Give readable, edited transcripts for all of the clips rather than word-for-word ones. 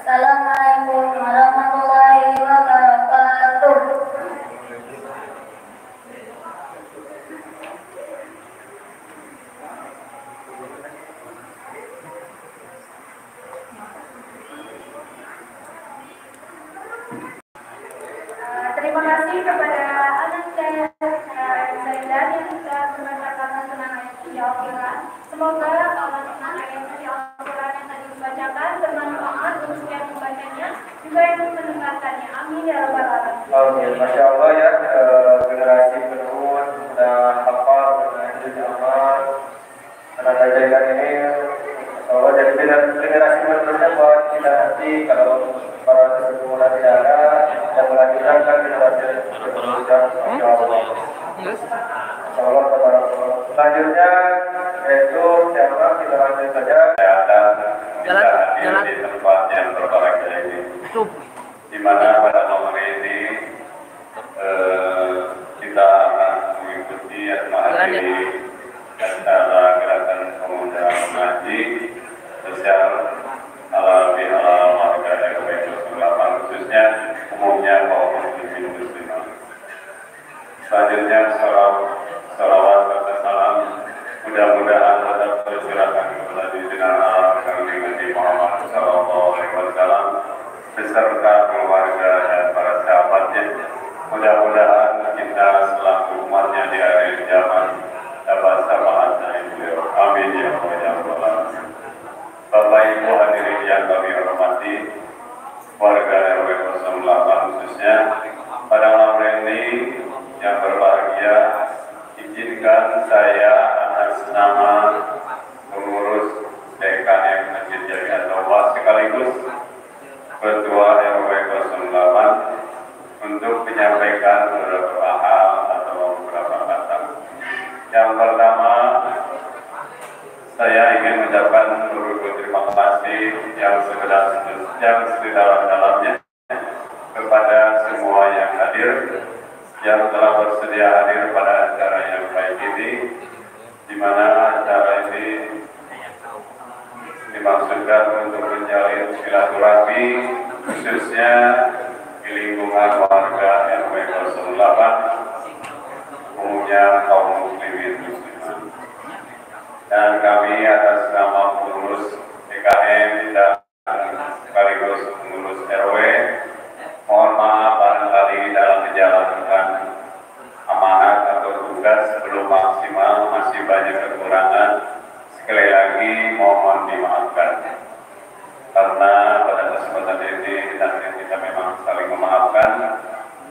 Assalamualaikum warahmatullahi wabarakatuh. Terima kasih kepada anak saya Zaidan yang sudah membacakan lantunan ayat suci Al-Quran. Semoga lantunan ayat suci Al-Quran yang tadi dibacakan bermanfaat untuk yang membacanya juga yang mendengarkannya. Amin ya rabbal alamin. Oke, masya Allah ya, generasi penerus sudah hafal dengan amal. Anak Zaidan ini, Allah jadi generasi penerusnya buat kita nanti kalau para sesepuh nanti ada yang melanjutkan kan generasi penerusnya, masya Allah. Insyaallah kepada Allah. Selanjutnya yaitu siapa kita lanjut saja. Jalan di tempat yang berbahagia ini. Di mana pada nomor ini kita akan mengikuti materi acara gerakan pemuda mengaji sosial ala warga RW 08 khususnya umumnya kaum muslimin muslimah. Selanjutnya salawat serta salam mudah-mudahan tetap tercurahkan kepada junjungan kami Nabi Muhammad SAW beserta keluarga dan para sahabatnya. Mudah-mudahan kita selaku umatnya di akhir zaman dapat syafaat dari beliau. Amin ya rabbal alamin. Bapak Ibu hadirin yang kami hormati, warga RW 08 khususnya pada malam ini yang berbahagia, izinkan saya atas nama pengurus DKM Masjid Jamiah Tauhid sekaligus Ketua RW 08 untuk menyampaikan beberapa hal atau beberapa kata. Yang pertama, saya ingin mengucapkan berbagai terima kasih yang sedalam-dalamnya kepada semua yang hadir, yang telah bersedia hadir pada acara yang baik ini, di mana acara ini dimaksudkan untuk menjalin silaturahmi khususnya di lingkungan warga RW 08 umumnya kaum muslimin muslimat. Dan kami atas nama pengurus DKM dan sekaligus pengurus RW mohon maaf barangkali dalam menjalankan amanat atau tugas belum maksimal, masih banyak kekurangan. Sekali lagi mohon dimaafkan. Karena pada kesempatan ini kita memang saling memaafkan,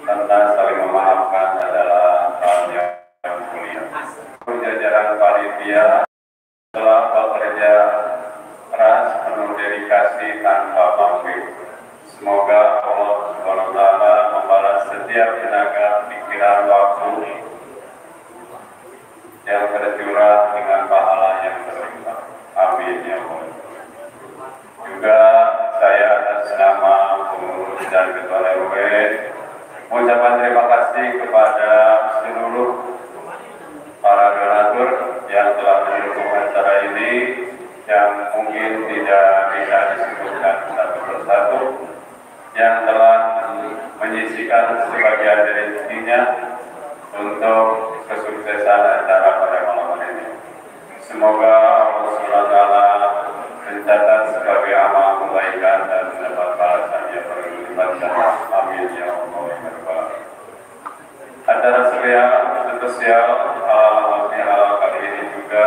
karena saling memaafkan adalah hal yang mulia. Jajaran panitia telah bekerja keras penuh dedikasi tanpa pamrih. Semoga Allah SWT membalas setiap tenaga, pikiran, waktu yang tercurah dengan pahala yang berlimpah. Amin ya Allah. Juga saya atas nama pengurus dan ketua RW mengucapkan terima kasih kepada seluruh para donatur yang telah mendukung acara ini, yang mungkin tidak bisa disebutkan satu persatu, yang telah menyisikan sebagian rezekinya untuk kesuksesan acara pada malam ini. Semoga Allah SWT mencatat sebagai amal kebaikan dan mendapat balasan yang berlimpah. Amin ya Allah. Acara spesial kali ini juga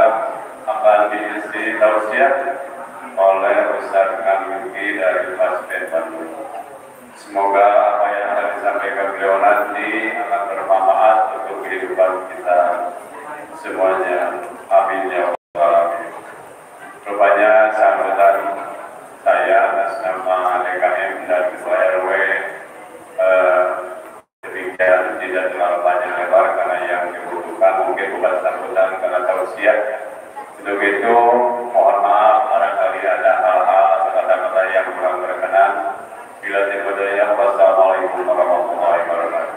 akan diisi tausiah oleh Ustaz Kanuki dari Paspen Bandung. Semoga apa yang akan disampaikan beliau nanti akan bermanfaat untuk kehidupan kita semuanya. Amin ya Allah. Rupanya sambutan saya atas nama DKM dan Ketua RW tausiah. Untuk itu mohon maaf barangkali ada hal-hal atau kata-kata yang kurang berkenan. Bila tidak, wassalamualaikum warahmatullahi wabarakatuh.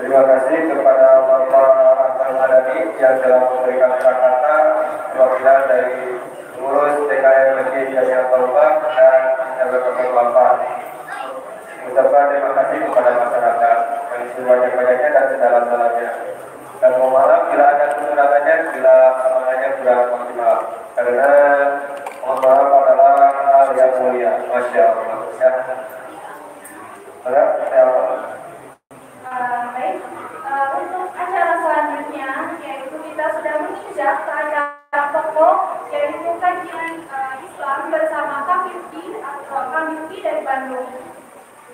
Terima kasih kepada Bapak Ahmad Adani yang telah memberikan kata-kata perwakilan dari pengurus TKM Masjid Jamiah Taubat dan Jabat Bapak. Mengucapkan terima kasih kepada masyarakat yang sebanyak-banyaknya dan sedalam-dalamnya. Dan mohon maaf bila ada kekurangannya, bila semangatnya kurang maksimal. Karena mohon maaf adalah hal yang mulia. Masya Allah. Baik, untuk acara selanjutnya yaitu kita sudah menginjak ke acara pokok yaitu kajian Islam bersama Kamilki atau Kamilki dari Bandung.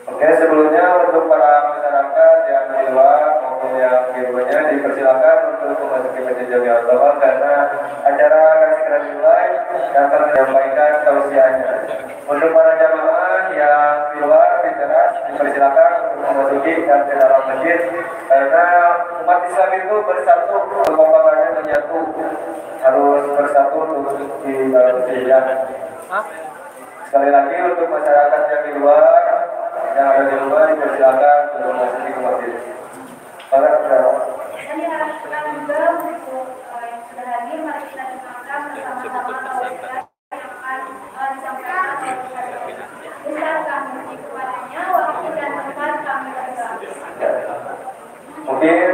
Oke, sebelumnya untuk para masyarakat yang di luar maupun yang di rumahnya dipersilakan untuk memasuki Masjid Jamiah Taubat karena acara akan segera dimulai dan akan menyampaikan tausiahnya. Untuk para jamaah yang di luar di teras dipersilakan untuk memasuki dan ke dalam masjid karena umat Islam itu bersatu, kekompakannya menyatu, harus bersatu untuk di dalam masjid. Sekali lagi untuk masyarakat yang di luar yang ada di rumah dipersilakan untuk masuk ke masjid. Dan diharapkan juga untuk yang sudah hadir, mari kita dengarkan bersama-sama tausiah yang akan disampaikan oleh besar kami kepadanya, waktu dan tempat kami bergerak. Mungkin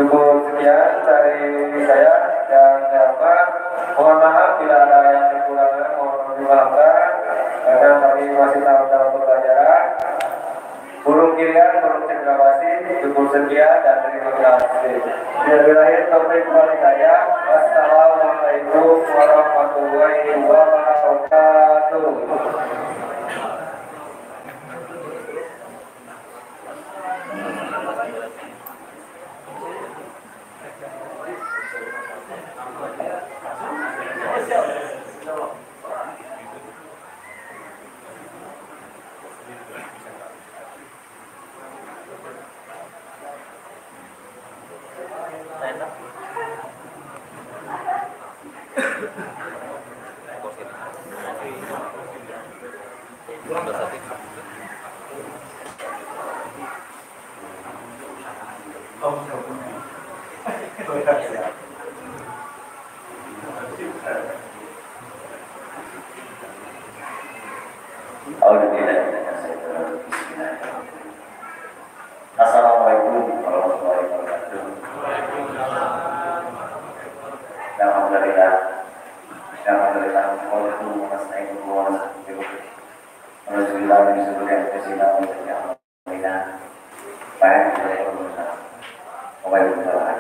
cukup sekian dari saya dan siapa. Mohon maaf bila ada yang kekurangan, mohon dimaafkan karena kami masih dalam pembelajaran. Burung kirian, burung cendrawasih, cukup sekian dan terima kasih. Berakhir topik saya. Wassalamualaikum warahmatullahi wabarakatuh. Assalamualaikum warahmatullahi wabarakatuh. Alhamdulillah. Alhamdulillah. Waalaikumsalam warahmatullahi wabarakatuh. Alhamdulillah min syururi anfusina wa min sayyi'ati a'malina. Waalaikumsalam.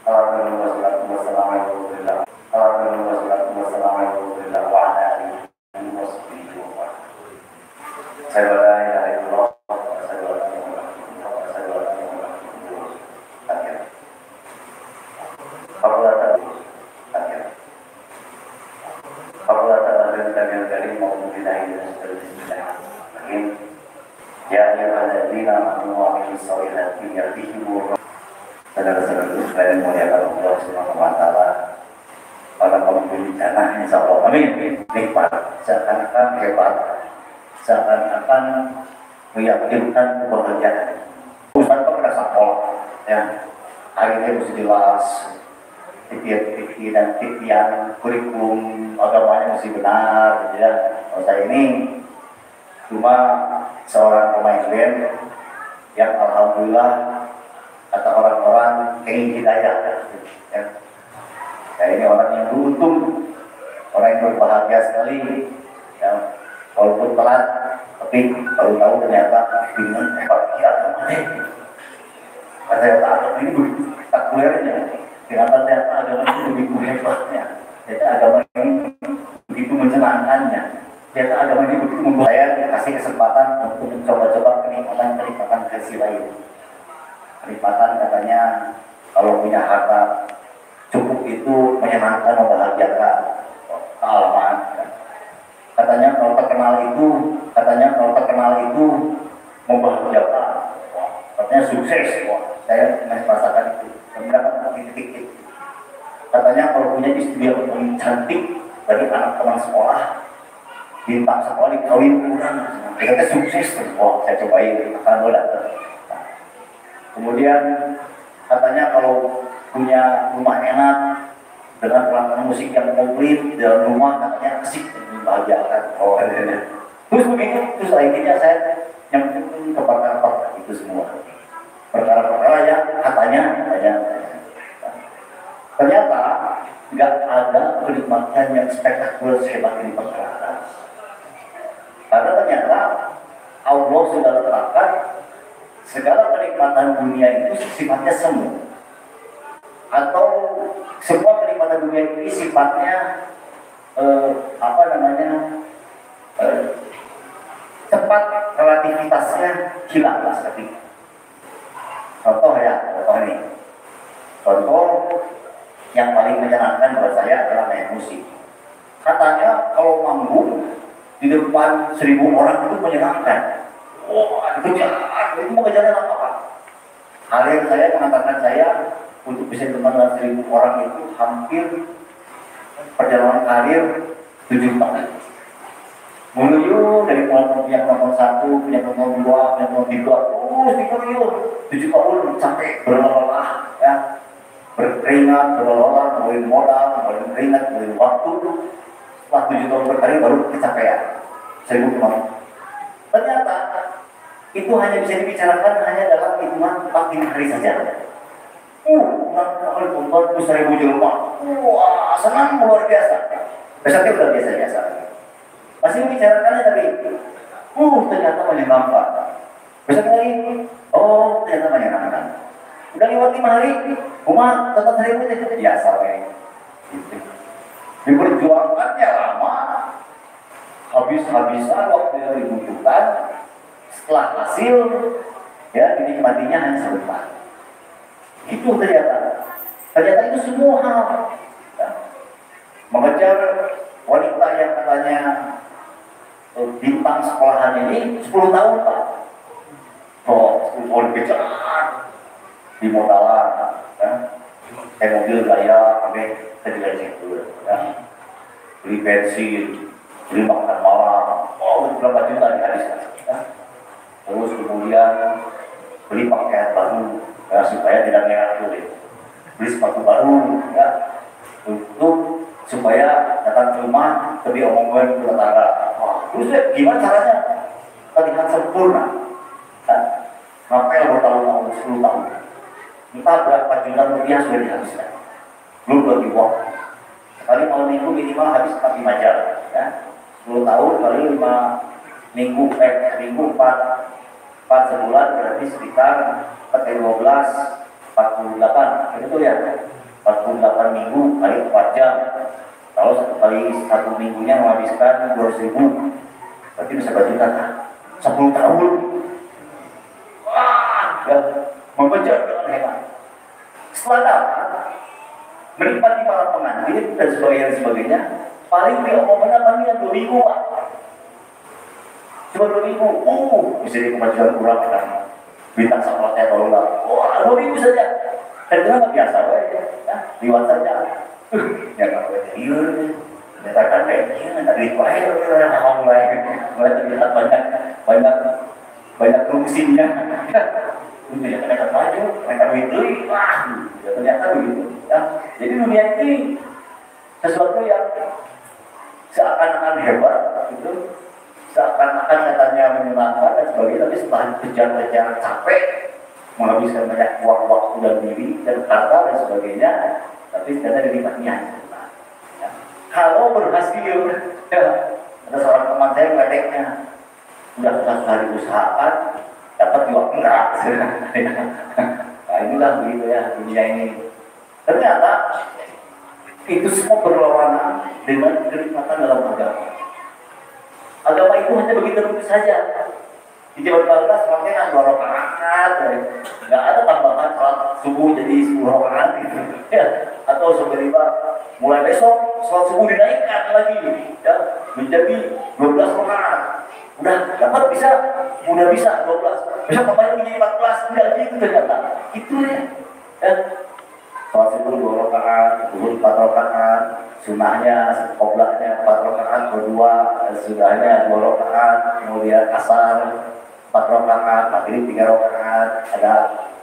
Alhamdulillah wassalatu wassalamu ala Rasulillah. Alhamdulillah wassalatu wassalamu ala Rasulillah wa ala alihi wa sahbihi wa man. Saya berdoa dan muliakan Allah Subhanahu wa taala. Para pemilik tanah insyaallah amin. Nikmat, seakan-akan hebat, seakan-akan meyakinkan kebahagiaan. Ustaz kok ada sekolah ya. Akhirnya mesti jelas pikir-pikir dan pikiran kurikulum agamanya mesti benar ya. Saya ini cuma seorang pemain band yang alhamdulillah kata orang-orang ingin hidayah ya. Saya ini orang yang beruntung, orang yang berbahagia sekali ya. Walaupun telat tapi baru tahu ternyata bingung bahagia kata yang tak ini begitu spektakulernya, ternyata agama ini begitu hebatnya, ternyata agama ini begitu menyenangkannya, ternyata agama ini begitu membuat saya kasih kesempatan untuk mencoba-coba kenikmatan versi lain. Kenikmatan katanya kalau punya harta cukup itu menyenangkan, membahagiakan, kealaman. Katanya kalau terkenal itu katanya kalau terkenal itu membahagiakan, wah, katanya sukses, wah, saya merasakan itu, mendapat titik-titik. Katanya kalau punya istri yang paling cantik dari anak teman sekolah, bintang sekolah dikawin kurang, katanya sukses, wah, saya cobain, akan datang. Kemudian katanya kalau punya rumah enak dengan peralatan musik yang komplit di dalam rumah, katanya asik dan membahagiakan. Oh, terus begitu, terus akhirnya saya nyambung ke perkara-perkara itu semua, perkara-perkara yang katanya. Ternyata nggak ada kenikmatan yang spektakuler sehebat ini perkara. Karena ternyata Allah sudah letakkan segala kenikmatan dunia itu sifatnya semu, atau semua kenikmatan dunia ini sifatnya cepat relativitasnya hilang seperti. Contoh ini. Contoh yang paling menyenangkan buat saya adalah main musik. Katanya kalau manggung di depan 1.000 orang itu menyenangkan. Wah, itu mau kejalan apa? Karir saya mengatakan saya untuk bisa teman dengan 1.000 orang itu hampir perjalanan karir 7 tahun. Menuju dari punya kelompok 1, punya kelompok 2, punya kelompok 3, terus dikuyur 7 tahun sampai berlelah, ya, berkeringat, berlelah, ngeluarin modal, ngeluarin keringat, ngeluarin waktu. Setelah 7 tahun berkarir baru kecapean 1.000 orang. Ternyata itu hanya bisa dibicarakan hanya dalam hitungan 4-5 hari saja. Kalau tonton 1.000 jelma, wah, senang luar biasa. Besoknya udah biasa-biasa. Masih membicarakannya tapi, ternyata menyenangkan. Besok lagi, ternyata menyenangkan. Udah lewat 5 hari, tetap 1.000 itu biasa, gitu. Diperjuangkannya lama, habis-habisan waktu yang dibutuhkan. Setelah hasil, ya dinikmatinya hanya sebentar. Itu ternyata itu semua hal. Ya. Mengejar wanita yang katanya bintang sekolahan ini 10 tahun Pak. 10 tahun kejar di modalan, ya. Mobil gaya, kejar situ, ya. Beli bensin, beli makan malam, berapa juta dihabiskan, ya. Terus kemudian beli pakaian baru, ya, supaya tidak merah kulit, beli sepatu baru, ya, untuk supaya datang ke rumah lebih omongan ke tetangga. Terus gimana caranya terlihat sempurna? Ya, ngapel bertahun-tahun, 10 tahun, entah berapa juta rupiah sudah dihabiskan, belum bagi uang. Sekali malam minggu minimal habis 5 jam, ya. 10 tahun kali 5 minggu, 4 sebulan berarti sekitar 12, 48, itu ya, 48 minggu kali 4 jam. Kalau satu minggunya menghabiskan 200.000, berarti bisa berjuta kan? 10 tahun. Wah, ya, mengejar dengan hebat. Setelah dapat menikmati para pengantin dan sebagainya, paling dia kami yang 2 minggu, Pak. Cuma 2 minggu, bisa dikemajuan kurang kan? Bintang sekolahnya kalau enggak, 2 minggu saja. Dan itu nggak biasa, ya, liwat saja. Ya nggak boleh tidur, kita kadang tadi baik, mulai terlihat banyak fungsinya. Dunia mereka maju, mereka berdui, ya ternyata begitu. Ya. Jadi dunia ini sesuatu yang seakan-akan hebat, gitu, seakan-akan katanya menyenangkan dan sebagainya, tapi setelah kejar-kejar capek, menghabiskan banyak waktu dan diri dan harta dan sebagainya, tapi ternyata dinikmatinya hanya. Ya. Kalau berhasil, ya, ada seorang teman saya meledeknya, udah susah diusahakan, dapat juga enggak. Nah inilah begitu ya dunia ini. Ternyata itu semua berlawanan dengan kenikmatan dalam agama. Agama itu hanya begitu saja. Di jam 12 sholatnya 2 rakaat, nggak ada tambahan sholat subuh jadi 10 rakaat gitu, ya. Atau tiba-tiba mulai besok sholat subuh dinaikkan lagi, ya, menjadi 12 rakaat. Udah dapat bisa, udah bisa 12. Besok tambahnya menjadi 14, udah gitu ternyata. Itu ya. Sholat subuh 2 rakaat, zuhur 4 rakaat, sunahnya, qoblahnya 4 rakaat, berdua, sudahnya 2 rakaat, kemudian asar 4 rakaat, maghrib 3 rakaat, ada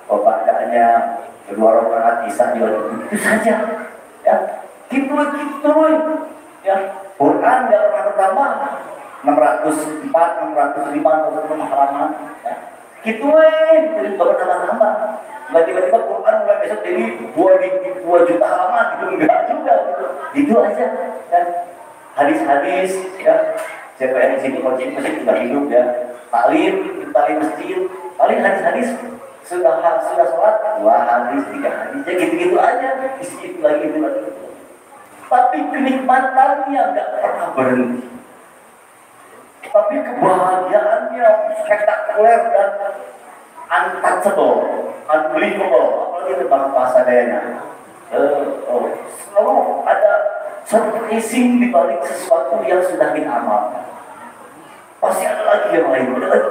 ba'dahnya 2 rakaat, isya juga itu saja. Ya, gitu ya. Quran nggak pernah bertambah 604, 605 halaman. Ya. Gitu nggak bertambah-tambah. Nggak tiba-tiba Quran mulai besok jadi 2 juta halaman gitu, enggak juga gitu. Itu aja. Dan hadis-hadis ya. Siapa yang di sini kalau di masjid sudah hidup ya. Talim masjid, paling hadis-hadis sudah sholat 2 hadis, 3 hadis, ya gitu-gitu aja, itu lagi. Tapi kenikmatannya nggak pernah berhenti. Tapi kebahagiaannya spektakuler dan untouchable, unbelievable, apalagi tentang Pasadena. Selalu ada surprising di balik sesuatu yang sudah kita amalkan. Pasti ada lagi yang lain, lagi.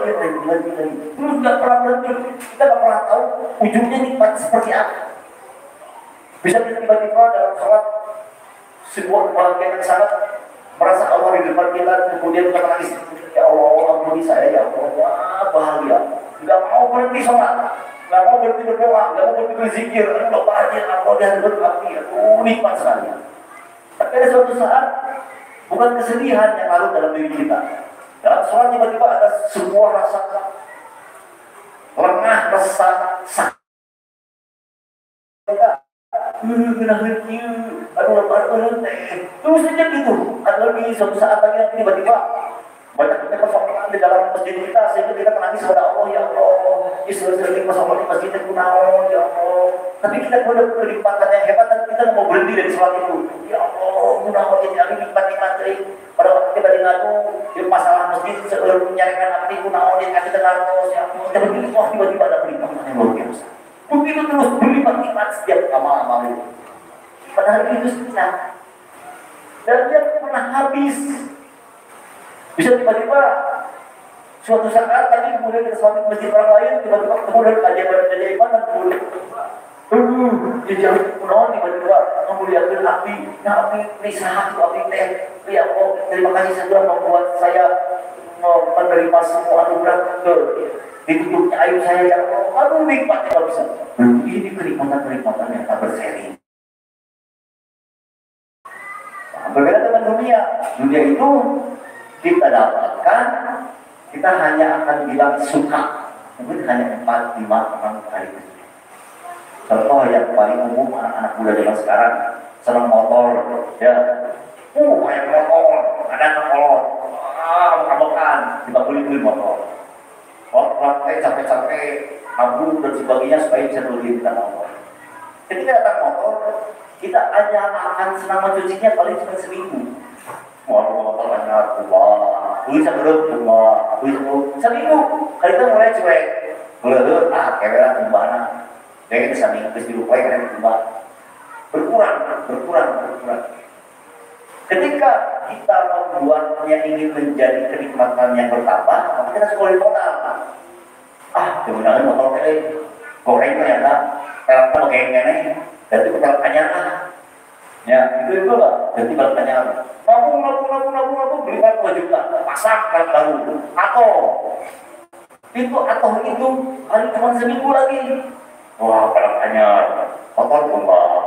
Terus nggak pernah berhenti, kita nggak pernah tahu ujungnya nikmat seperti apa. Bisa tiba-tiba dalam sholat sebuah kebahagiaan yang sangat merasa Allah di depan kita, kemudian kita menangis, ya Allah ampuni saya, ya Allah, wah bahagia. Nggak mau berhenti sholat, nggak mau berhenti berdoa, nggak mau berhenti berzikir, nggak bahagia Allah dan berhati, nikmat sekali. Tapi ada suatu saat bukan kesedihan yang lalu dalam diri kita. Dalam sholat tiba-tiba ada sebuah rasa lengah, rasa sakit. Terus saja gitu. Ada lagi suatu saat lagi tiba-tiba banyak persoalan di dalam masjid kita sehingga kita menangis kepada Allah, ya Allah, sering persoalan di masjid itu naon, ya Allah. Tapi kita punya kenikmatan yang hebat dan kita mau berhenti dari sholat itu. Ya Allah, mudah-mudahan jadi nikmat-nikmat dari pada waktu kita ngadu di masalah masjid sebelum menyarikan api naon yang kasih dengar terus, ya Allah. Tiba-tiba ada kenikmatan yang luar biasa. Begitu terus berlipat-lipat setiap amal-amal itu. Padahal itu susah. Dan dia pernah habis. Bisa tiba-tiba suatu saat tadi kemudian kita sholat di masjid orang lain, tiba-tiba kemudian keajaiban dan kemudian jadi kunaon tiba-tiba memuliakan api, ini sahat api teh. Ya Allah, terima kasih sudah membuat saya menerima semua anugerah ditutupnya ayu saya, ya Allah. Aduh nikmatnya nggak bisa. Ini kenikmatan yang tak berseri. Berbeda dengan dunia itu kita dapatkan, kita hanya akan bilang suka, mungkin hanya 4, 5 kali. Contoh yang paling umum anak-anak muda zaman sekarang senang motor, ya, banyak motor, ada kolot, kamu-kamukan, kita beli motor, capek-capek, kabur dan sebagainya supaya bisa beli kita motor. Ketika datang motor, kita hanya akan senang mencucinya paling cuma seminggu. Motor banyak, bisa berut, seminggu, kali itu mulai cuek, berut, keweran kumbana. Jadi kita sambil dilupai karena berubah berkurang. Ketika kita membuatnya ingin menjadi kenikmatan yang bertambah, maka kita sekolah total. Kemudian motor gorengnya ya, pelaknya gorengnya nih, dan itu pelaknya ya itu lah. Jadi pelaknya nabung beli 2 juta, pasang kan baru, atau itu paling cuma seminggu lagi. Wah, pelaknya kotor bumbah.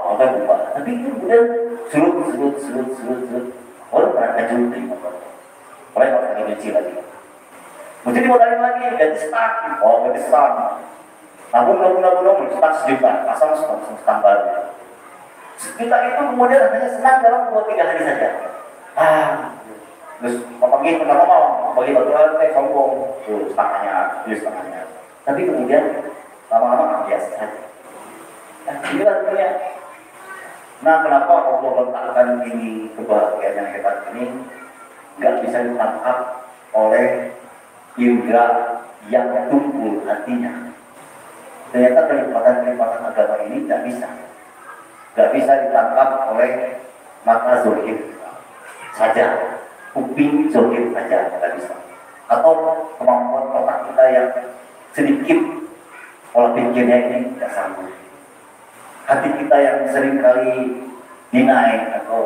Tapi itu kemudian surut. Orang pernah kacau dari motor. Mulai lagi benci lagi. Mesti dimodalin lagi, ganti start. Nabung, start 1 juta, pasang start baru. Kita itu kemudian hanya senang dalam 2-3 hari saja. Terus pagi pernah ngomong, bagi baturan saya sombong, setengahnya. Tapi kemudian lama-lama biasa saja. Inilah dunia. Nah, kenapa Allah letakkan ini kebahagiaan yang hebat ini nggak bisa ditangkap oleh indera yang tumpul hatinya. Ternyata kenikmatan-kenikmatan agama ini nggak bisa ditangkap oleh mata zohir saja, kuping zohir saja nggak bisa. Atau kemampuan otak kita yang sedikit pola pikirnya ini tidak sanggup. Hati kita yang sering kali dinaik atau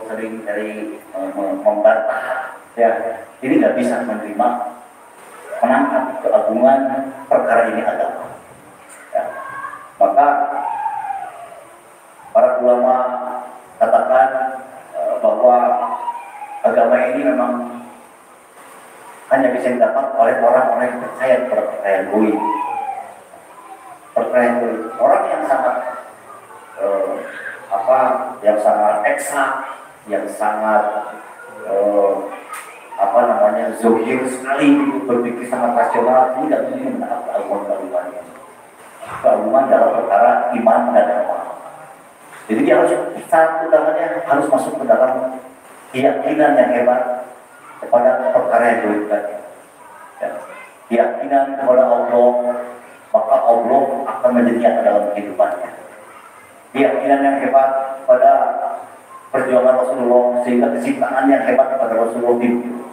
sering dari membantah, ya ini nggak bisa menerima menangkap keagungan perkara ini agama. Ya. Maka para ulama katakan bahwa agama ini memang hanya bisa didapat oleh orang-orang yang percaya kepada percayaan goib. Percayaan goib, orang yang sangat yang sangat eksak, yang sangat zohir sekali, berpikir sangat rasional, ini tidak mungkin mendapat keagungan dalam perkara iman dan amal. Jadi dia harus satu utamanya harus masuk ke dalam keyakinan yang hebat kepada perkara yang goib tadi. Ya. Keyakinan kepada Allah, maka Allah akan menjadi nyata dalam kehidupannya. Keyakinan yang hebat pada perjuangan Rasulullah sehingga kecintaan yang hebat kepada Rasulullah itu.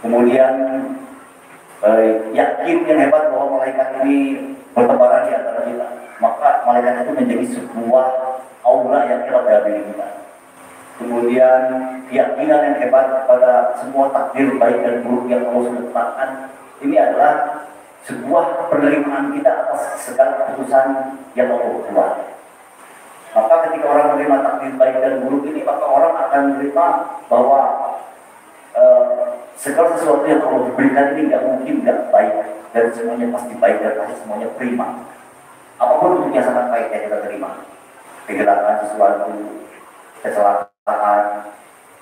Kemudian yakin yang hebat bahwa malaikat ini bertebaran di antara kita, maka malaikat itu menjadi sebuah aura yang hebat dalam diri kita. Kemudian keyakinan yang hebat pada semua takdir baik dan buruk yang Allah sudah tetapkan, ini adalah sebuah penerimaan kita atas segala keputusan yang Allah buat. Maka ketika orang menerima takdir baik dan buruk ini, maka orang akan menerima bahwa segala sesuatu yang Allah berikan ini nggak mungkin nggak baik, dan semuanya pasti baik dan pasti semuanya prima. Apapun bentuknya sangat baik yang kita terima, kehilangan sesuatu, kecelakaan,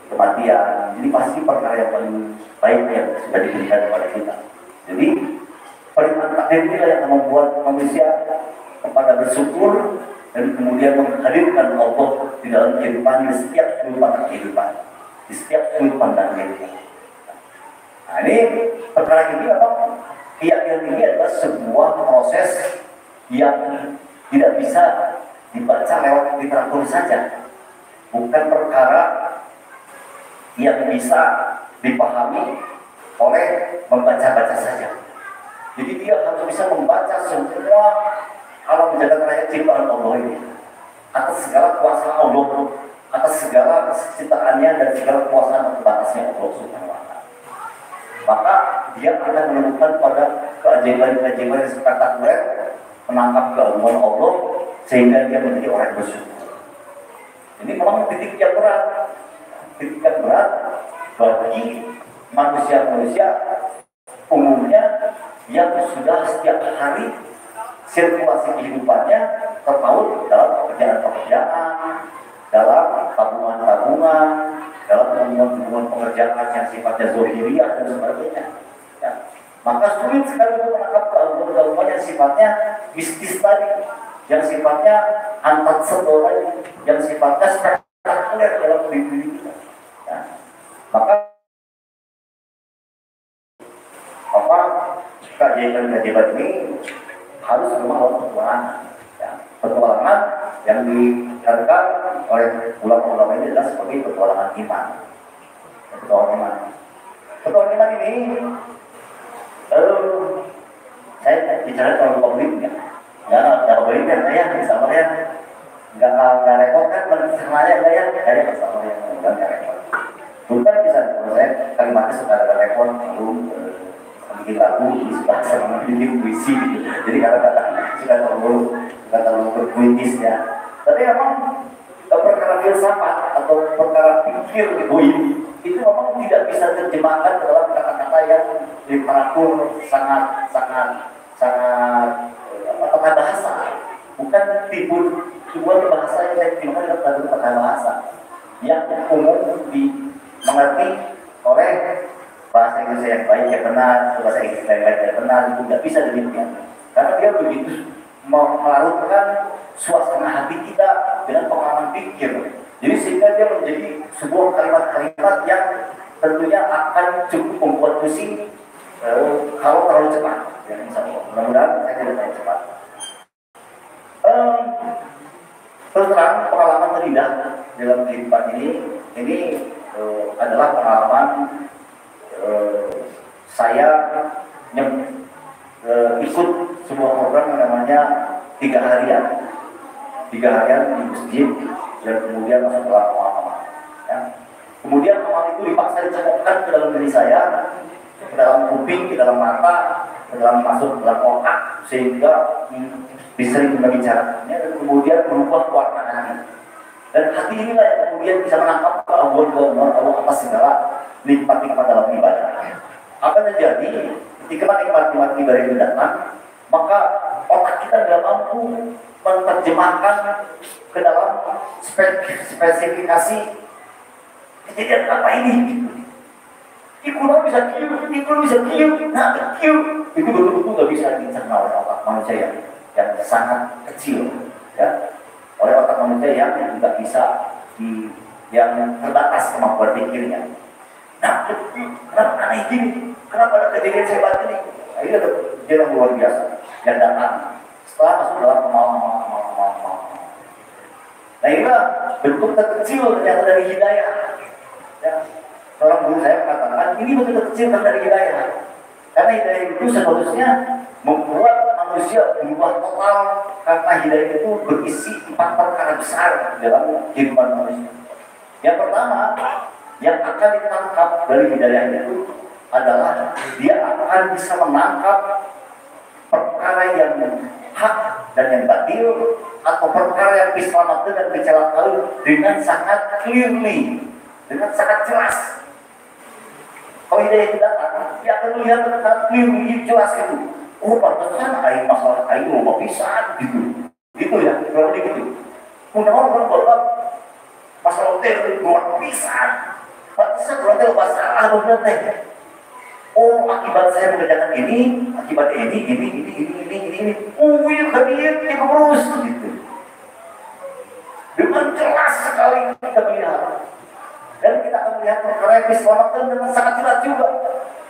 kematian, ini pasti perkara yang paling baik yang sudah diberikan kepada kita. Jadi penerimaan takdir ini yang membuat manusia kepada bersyukur dan kemudian menghadirkan Allah di dalam kehidupan, di setiap sudut kehidupan, di setiap sudut pandang kehidupan. Nah, ini perkara ini keyakinan ini adalah sebuah proses yang tidak bisa dibaca lewat literatur saja, bukan perkara yang bisa dipahami oleh membaca-baca saja. Jadi dia harus bisa membaca semua alam jagat raya ciptaan Allah ini, atas segala kuasa Allah, atas segala ciptaannya dan segala kuasa dan batasnya Allah Subhanahu wa Ta'ala. Maka dia akan menemukan pada keajaiban-keajaiban yang spektakuler, menangkap keagungan Allah sehingga dia menjadi orang yang bersyukur. Ini memang titik yang berat bagi manusia-manusia umumnya yang sudah setiap hari sirkulasi kehidupannya terpaut dalam pekerjaan-pekerjaan, dalam tabungan-tabungan, dalam hubungan pengerjaan yang sifatnya zohiriyah dan sebagainya. Ya. Maka sulit sekali untuk menangkap keagungan yang sifatnya mistis tadi, yang sifatnya antar sebel tadi, yang sifatnya spektakuler dalam diri kita. Ya. Maka keajaiban-keajaiban ini harus memang petualangan. Ya. Petualangan yang dikatakan oleh ulama-ulama ini adalah sebagai petualangan iman. Petualangan iman ini, saya bicara kalau publik nggak publik kan saya sama ya, nggak repot kan, semuanya ya, saya sama ya, nggak repot. Bukan bisa, kalau saya kalimatnya suka ada repot, lalu bikin lagu, sama bikin puisi gitu. Jadi kata-kata suka terlalu berpuitis ya. Tapi memang perkara filsafat atau perkara pikir itu memang tidak bisa terjemahkan ke dalam kata-kata yang literatur sangat tata bahasa. Bukan sebuah bahasa yang saya terjemahkan dalam tata bahasa yang umum dimengerti oleh bahasa Inggris yang baik yang benar, bahasa Inggris yang baik yang benar, itu tidak bisa demikian. Karena dia begitu melarutkan suasana hati kita dengan pengalaman pikir. Jadi sehingga dia menjadi sebuah kalimat-kalimat yang tentunya akan cukup membuat pusing kalau terlalu cepat, ya, insya Allah. Mudah-mudahan saya tidak terlalu cepat. Terus terang pengalaman terindah dalam kehidupan ini adalah pengalaman saya ikut sebuah program yang namanya 3 harian di masjid dan kemudian masuk dalam amal. Ya. Kemudian amal itu dipaksa dicemplungkan ke dalam diri saya, ke dalam kuping, ke dalam mata, masuk ke dalam otak sehingga disering berbicara dan kemudian berubah warna hati. Dan hati inilah yang kemudian bisa menangkap keagungan Allah atas segala nikmat-nikmat dalam ibadah. Apa yang terjadi ketika nikmat-nikmat ibadah itu datang, maka otak kita tidak mampu menerjemahkan ke dalam spesifikasi kejadian apa ini. Ikulah bisa kiu, nah kiu itu betul-betul nggak bisa dicerna oleh otak manusia yang sangat kecil, ya, oleh otak manusia yang tidak bisa yang terbatas kemampuan pikirnya. Nah, kenapa aneh gini? Kenapa ada kejadian sehebat ini? Nah, ini ada kejadian luar biasa yang datang setelah masuk dalam amal. Nah, inilah bentuk terkecil ternyata dari hidayah. Ya. Seorang guru saya mengatakan ini bentuk terkecil dari hidayah. Karena hidayah itu seharusnya membuat manusia berubah total, karena hidayah itu berisi 4 perkara besar dalam kehidupan manusia. Yang pertama, yang akan ditangkap dari hidayah itu adalah dia akan bisa menangkap perkara yang hak dan yang batil, atau perkara yang diselamatkan dan kecelakaan dengan sangat clearly, dengan sangat jelas. Kalau hidayah itu datang, dia akan melihat dengan clearly, jelas itu. Oh, pantesan ada masalah kayu mau pisah gitu ya, kalau gitu. Mudah-mudahan kalau masalah hotel mau pisah, pantesan hotel masalah benar teh. Oh, akibat saya mengerjakan ini, akibat ini. Oh, iya kan dia terus gitu. Dengan jelas sekali kita melihat. Dan kita akan melihat perkara yang diselamatkan dengan sangat jelas juga.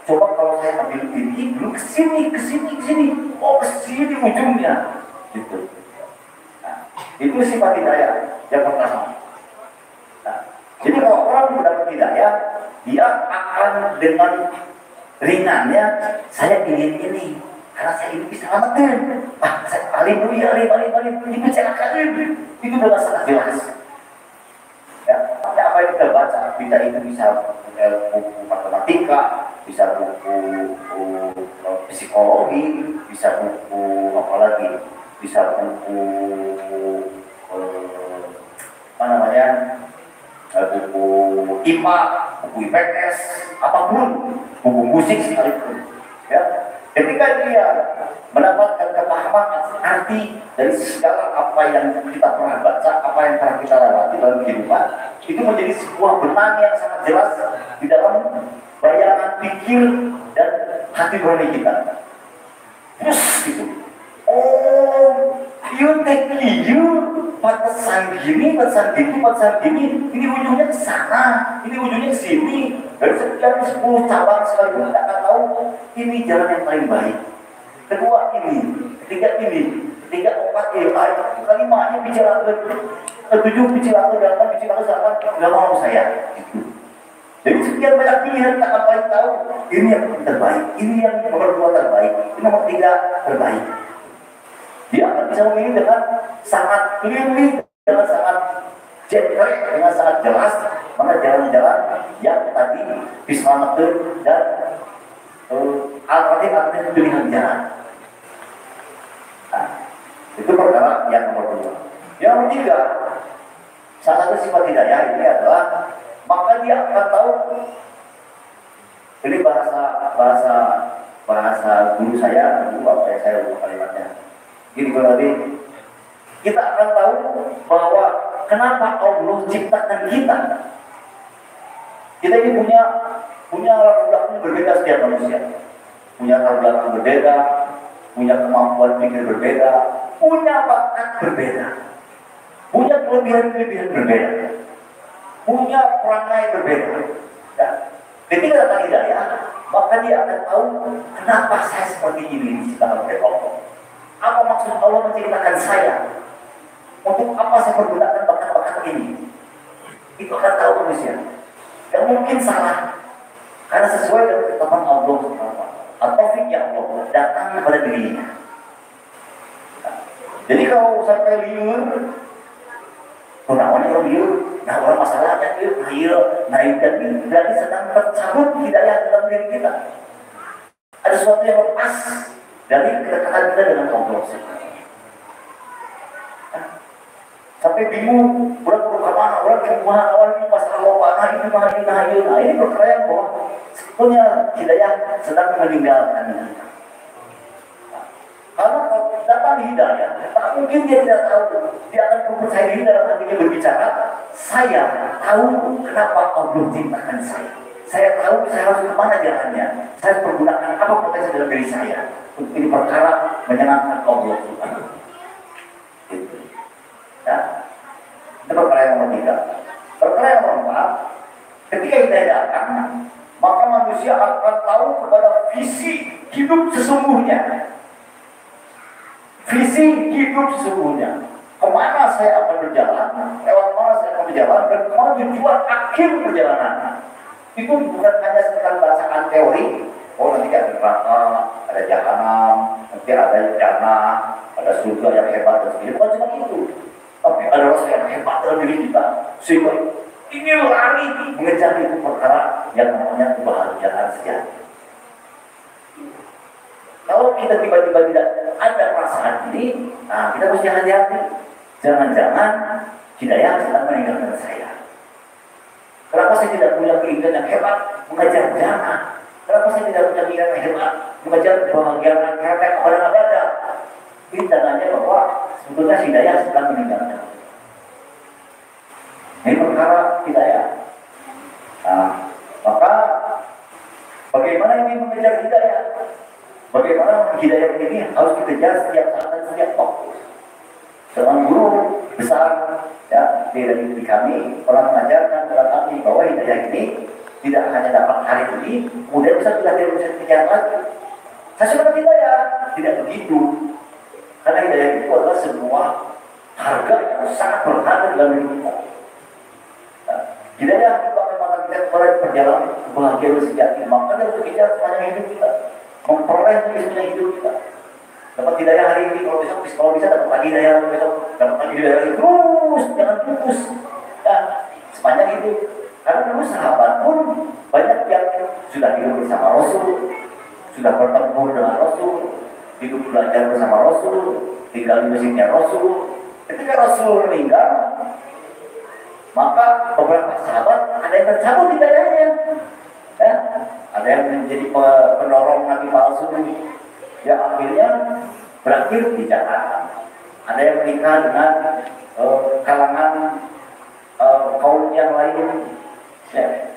Coba kalau saya ambil ini, dulu kesini. Oh, kesini ujungnya. Gitu. Nah, itu sifat hidayah yang pertama. Nah, jadi kalau orang mendapat hidayah, dia akan dengan ringannya, saya ingin ini karena saya ini bisa selamatkan. Saya alim, dibicarakan itu sudah sangat jelas. Ya, apa yang kita baca, kita itu bisa buku matematika, bisa buku psikologi, bisa buku apa lagi, bisa buku buku IPA, buku IPS, apapun, buku musik sekalipun. Ya, ketika dia mendapatkan kepahaman arti dari segala apa yang kita pernah baca, apa yang pernah kita lewati dalam kehidupan, itu menjadi sebuah benang yang sangat jelas di dalam bayangan pikir dan hati nurani kita. Terus gitu. Oh, you take you, pantesan gini, ini ujungnya ke sana, ini ujungnya ke sini. Dari sekian 10 cabang sekalipun kita akan tahu ini jalan yang paling baik. Kedua ini, ketiga ini, ketiga empat kelima ini bicara ketujuh bicara ke-8 bicara ke-9 nggak mau saya. Jadi sekian banyak pilihan kita akan paling tahu ini yang terbaik, ini yang nomor 2 terbaik, ini nomor 3 terbaik. Dia akan bisa memilih dengan sangat clearly, dengan sangat jelas, dengan sangat jelas mana jalan-jalan yang tadi diselamatkan dan alternatif pilihan jalan. Nah, itu perkara yang nomor 2. Yang ketiga, salah satu sifat hidayah ini adalah maka dia akan tahu, ini bahasa guru saya, saya lupa kalimatnya. Gini berarti kita akan tahu bahwa kenapa Allah ciptakan kita. Kita ini punya latar belakang berbeda setiap manusia, punya latar belakang berbeda, punya kemampuan pikir berbeda, punya bakat berbeda, punya kelebihan berbeda, punya perangai berbeda. Ya. Ketika datang hidayah, maka dia akan tahu kenapa saya seperti ini diciptakan oleh Allah. Apa maksud Allah menciptakan saya? Untuk apa saya pergunakan bakat-bakat ini? Itu akan tahu manusia. Dan mungkin salah, karena sesuai dengan ketetapan Allah atau fikih Allah datang kepada dirinya. Jadi kalau sampai liur, orang liur, nah orang masalahnya liur, nah itu berarti sedang tercabut hidayah dalam diri kita. Ada sesuatu yang lepas dari kedekatan kita dengan Allah. Sampai bingung, orang kemana, orang kemana, orang ini masalah apa, nah ini berkerayan bahwa sebetulnya hidayah sedang meninggalkan kita. Karena kalau datang hidayah, tak mungkin dia tidak tahu, dia akan percaya diri dalam hatinya berbicara, saya tahu kenapa Allah ciptakan saya. Saya tahu saya harus kemana jalannya, saya pergunakan apa potensi dalam diri saya. Untuk ini perkara menyenangkan Allah Subhanahu. Ya, itu perkara yang nomor 3. Perkara yang nomor 4, ketika hidayah datang, maka manusia akan tahu kepada visi hidup sesungguhnya. Visi hidup sesungguhnya. Kemana saya akan berjalan, lewat mana saya akan berjalan, dan kemana tujuan akhir perjalanan. Itu bukan hanya sekedar bacaan teori. Oh nanti ada neraka, ada jahanam, nanti ada jannah, ada surga yang hebat dan sebagainya. Bukan cuma itu. Tapi ada rasa yang hebat dalam diri kita, sehingga ini lari mengejar itu perkara yang namanya kebahagiaan sejati. Kalau kita tiba-tiba tidak ada perasaan ini, nah kita mesti hati-hati. Jangan-jangan hidayah sedang meninggalkan saya. Kenapa saya tidak punya keinginan yang hebat mengejar jannah? Kenapa saya tidak punya keinginan yang hebat mengejar kebahagiaan akhirat yang abadi? Ini tandanya bahwa sebetulnya hidayah sedang meninggalkan. Ini perkara hidayah. Nah, maka bagaimana ini mengejar hidayah? Bagaimana hidayah ini harus dikejar setiap saat dan setiap waktu. Seorang guru besar ya di kami pernah mengajarkan kepada kami bahwa hidayah ini tidak hanya dapat hari ini, kemudian bisa kejar lagi. Saya sudah hidayah, tidak begitu. Karena hidayah itu adalah sebuah harga yang sangat berharga dalam hidup kita. Hidayah itu akan mengatakan kita kepada perjalanan kebahagiaan sejati. Maka kita harus kejar sepanjang hidup kita, memperoleh sepanjang hidup kita. Dapat hidayah hari ini, kalau bisa dapat lagi hidayah besok, dapat lagi hidayah lagi, terus jangan putus. Ya, sepanjang hidup. Karena dulu sahabat pun banyak yang sudah hidup bersama Rasul, sudah bertempur dengan Rasul, hidup belajar bersama Rasul, tinggal di masjidnya Rasul. Ketika Rasul meninggal, maka beberapa sahabat ada yang tercabut hidayahnya, ya, ada yang menjadi pendorong nabi palsu, ya akhirnya berakhir di Jakarta. Ada yang menikah dengan kalangan kaum yang lain, ya,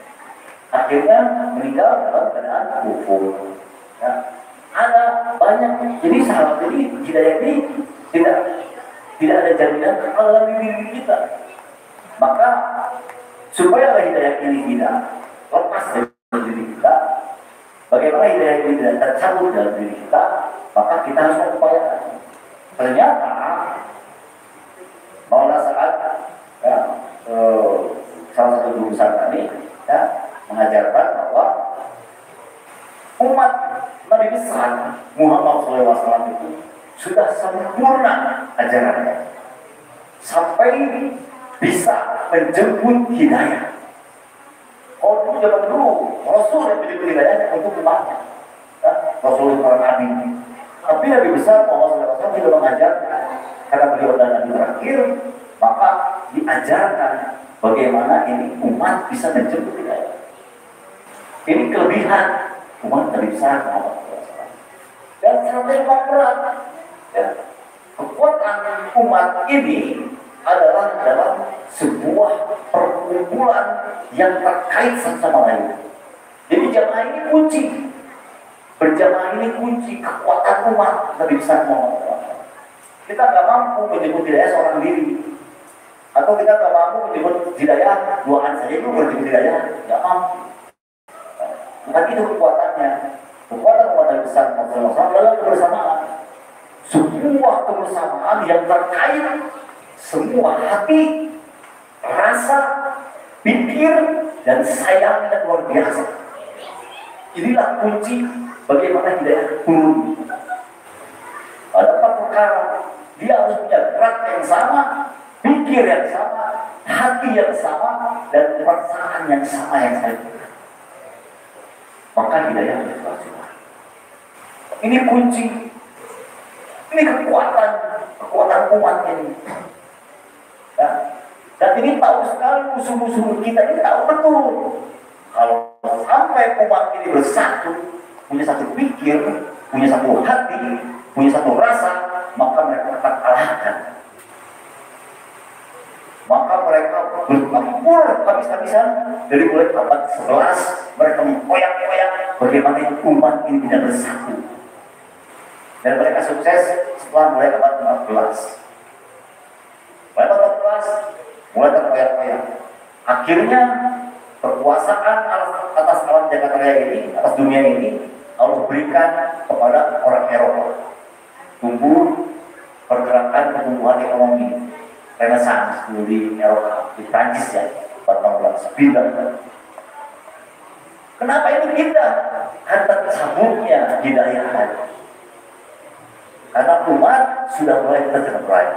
akhirnya meninggal dalam keadaan kufur. Ya. Ada banyak, jadi sahabat ini hidayah ini tidak ada jaminan dalam diri kita. Maka supaya hidayah ini tidak lepas dari diri kita, bagaimana hidayah ini tidak tercabut dalam diri kita, maka kita harus mengupayakan. Ternyata Maulana Sa'ad ya, salah satu guru besar kami ya, mengajarkan bahwa umat Nabi besar Muhammad SAW itu sudah sempurna ajarannya sampai bisa menjemput hidayah. Kalau dulu zaman dulu Rasul yang menjemput hidayahnya untuk umatnya, ya, Rasul para nabi. Tapi Nabi besar Muhammad SAW juga mengajarkan karena beliau adalah nabi terakhir, maka diajarkan bagaimana ini umat bisa menjemput hidayah. Ini kelebihan umat Nabi besar Muhammad SAW. Dan sampai berat, ya, kekuatan umat ini adalah dalam sebuah perkumpulan yang terkait satu sama lain. Jadi jamaah ini kunci, berjamaah ini kunci kekuatan umat Nabi besar Muhammad SAW. Kita nggak mampu menjemput hidayah seorang diri, atau kita nggak mampu menjemput hidayah duaan saja itu menjemput hidayah, nggak mampu. Bukan itu kekuatannya. Kekuatan besar masalah adalah kebersamaan. Sebuah kebersamaan yang terkait semua hati, rasa, pikir, dan sayang yang luar biasa. Inilah kunci bagaimana hidayah turun. Ada empat perkara. Dia harus punya gerak yang sama, pikir yang sama, hati yang sama, dan perasaan yang sama yang saya punya. Maka hidayah harus berhasil. Ini kunci. Ini kekuatan umat ini. Ya. Dan ini tahu sekali musuh-musuh kita ini tahu betul. Kalau sampai umat ini bersatu, punya satu pikir, punya satu hati, punya satu rasa, maka mereka akan kalahkan. Maka mereka bertempur habis-habisan dari mulai abad 11 mereka mengkoyak-koyak bagaimana umat ini tidak bersatu. Dan mereka sukses setelah mulai abad 14. Mulai abad 14 mulai terkoyak-koyak. Akhirnya kekuasaan atas alam jagat raya ini, atas dunia ini Allah berikan kepada orang Eropa. Tumbuh pergerakan pertumbuhan ekonomi Renaissance di Eropa, di Prancis ya, pada tahun 19. Kenapa ini pindah? Karena tercabutnya hidayah tadi. Karena umat sudah mulai tercerai.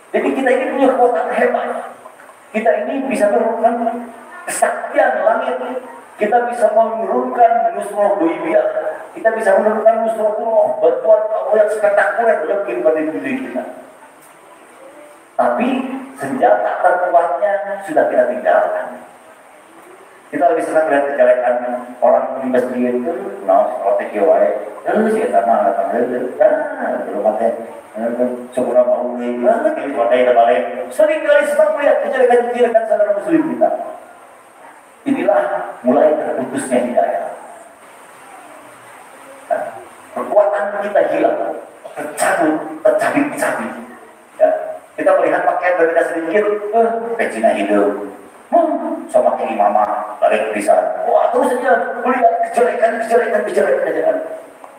Jadi kita ini punya kekuatan hebat. Kita ini bisa menurunkan kesaktian langit. Kita bisa menurunkan nusrah doibiyah. Kita bisa menurunkan nusratullah, bantuan Allah yang spektakuler dalam kehidupan diri kita. Tapi senjata terkuatnya sudah kita tinggalkan. Kita lebih senang lihat kejelekan orang di masjid itu, strategi wae. Sih sama belum ada. Syukur Allah, ini wadai balik. Sering kali senang melihat kejelekan saudara muslim kita. Inilah mulai terputusnya hidayah. Kekuatan kita hilang, tercabik-cabik. Ya. Kita melihat pakaian berbeda sedikit, pecina hidup. Sama kayak mama, balik bisa. Wah, terus saja melihat kejelekan.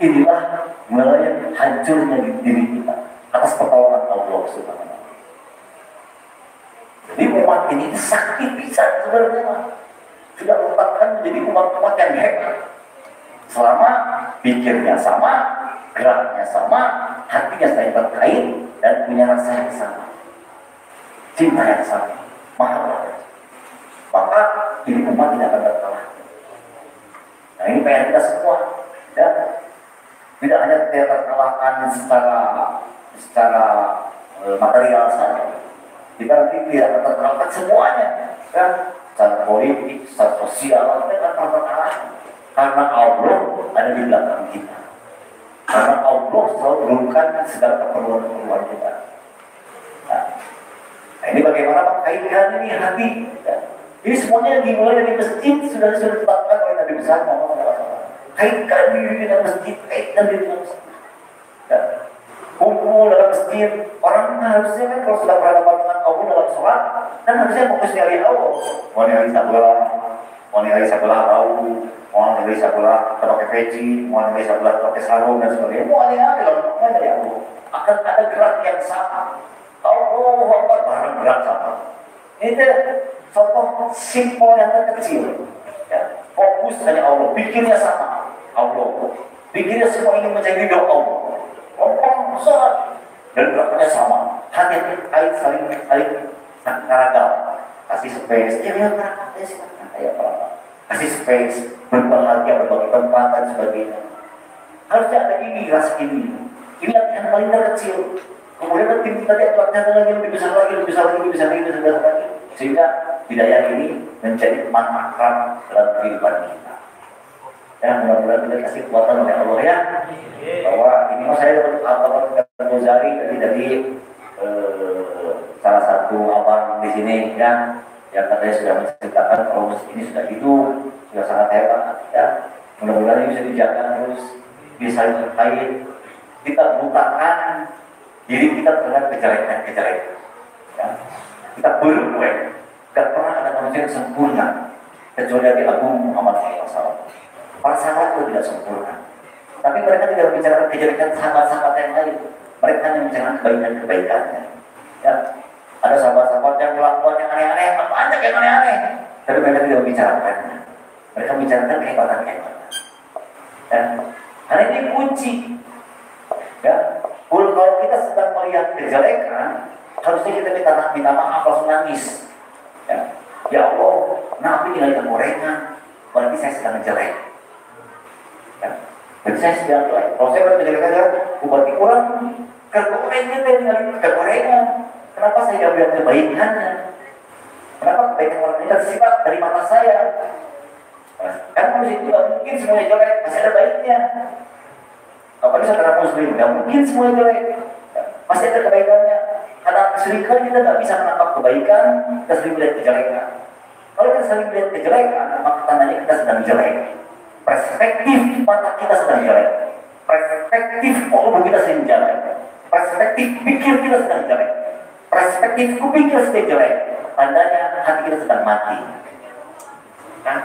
Inilah mulai hancurnya diri kita atas pertolongan Allah Subhanahu wa Ta'ala. Jadi umat ini sakti bisa sebenarnya. Sudah merupakan menjadi umat-umat yang hebat. Selama pikirnya sama, geraknya sama, hatinya saling terkait, dan punya rasa yang sama, cinta yang sama, mahabbah. Maka ini umat tidak akan terkalah. Nah ini PR kita semua, ya. Tidak hanya kita terkalahkan secara material saja, kita nanti tidak akan terkalahkan semuanya, ya. Secara politik, secara sosial, kita akan terkalah. Karena Allah ada di belakang kita. Karena Allah selalu menurunkan segala keperluan kita. Nah, ini bagaimana mengkaitkan ini hati. Ya. Ini semuanya yang dimulai dari masjid sudah ditetapkan oleh Nabi besar Muhammad SAW. Kaitkan diri dengan masjid, kaitkan diri dengan masjid. Ya. Kumpul dalam masjid. Orang harusnya kan kalau sudah berhadapan dengan Allah dalam sholat, kan harusnya fokus nyari Allah. Mau nyari sebelah bau, mau nyari sebelah pakai peci, mau nyari sebelah pakai sarung dan sebagainya. Mau nyari Allah, dari Allah. Akan ada gerak yang sama. Allah barang gerak sama. Ini contoh simpel yang terkecil. Ya. Fokus hanya Allah, pikirnya sama Allah. Pikirnya semua ini menjadi doa Allah. Allah besar dan geraknya sama. Hati-hati kait saling ragam. Kasih space, ya kayak apa? Kasih space, berbahagia, berbagi tempat dan sebagainya. Harusnya ada ini, rasa ini. Ini yang paling terkecil. Kemudian nanti tadi latihan lagi lebih besar lagi. Sehingga hidayah ini menjadi teman akrab dalam kehidupan kita. Ya, mudah-mudahan kita kasih kekuatan oleh Allah ya. Bahwa ini saya dapat Ghazali dari salah satu abang di sini ya, yang katanya sudah menceritakan kalau ini sudah hidup, sudah sangat hebat ya. Mudah-mudahan ini bisa dijaga terus, bisa terkait. Kita butakan diri kita terhadap kejelekan. Ya. Kita berbuat, tidak pernah ada manusia yang sempurna. kecuali Nabi Agung Muhammad SAW. Para sahabat itu tidak sempurna. Tapi mereka tidak membicarakan kejelekan sahabat-sahabat yang lain. Mereka hanya membicarakan kebaikan-kebaikannya. Ya, ada sahabat-sahabat yang melakukan yang aneh-aneh, banyak yang aneh-aneh. Tapi mereka tidak membicarakannya. Mereka membicarakan kehebatan-kehebatan. Ya, karena ini kunci. Ya, kalau kita sedang melihat kejelekan, harusnya kita minta maaf, langsung nangis. Ya Allah, Nabi tinggal gorengan, berarti saya sedang jelek. Ya, berarti saya sedang jelek. Kalau saya berkejelekan, berarti kurang kegorengan, tinggal gorengan. Kenapa saya lihat kebaikannya? Kenapa kebaikan orang ini tersifat dari mata saya? Kan manusia itu tidak mungkin semuanya jelek, masih ada baiknya. Apalagi saudara muslim, tidak mungkin semuanya jelek, pasti ada kebaikannya. Karena kesulitan kita tidak bisa menangkap kebaikan, kita sering melihat kejelekan. Kalau kita sering melihat kejelekan, maka tandanya kita sedang jelek. Perspektif mata kita sedang jelek. Perspektif tubuh kita sedang jelek. Perspektif pikir kita sedang jelek. Perspektif kuping kita sedang jelek. Tandanya hati kita sedang mati. Kan?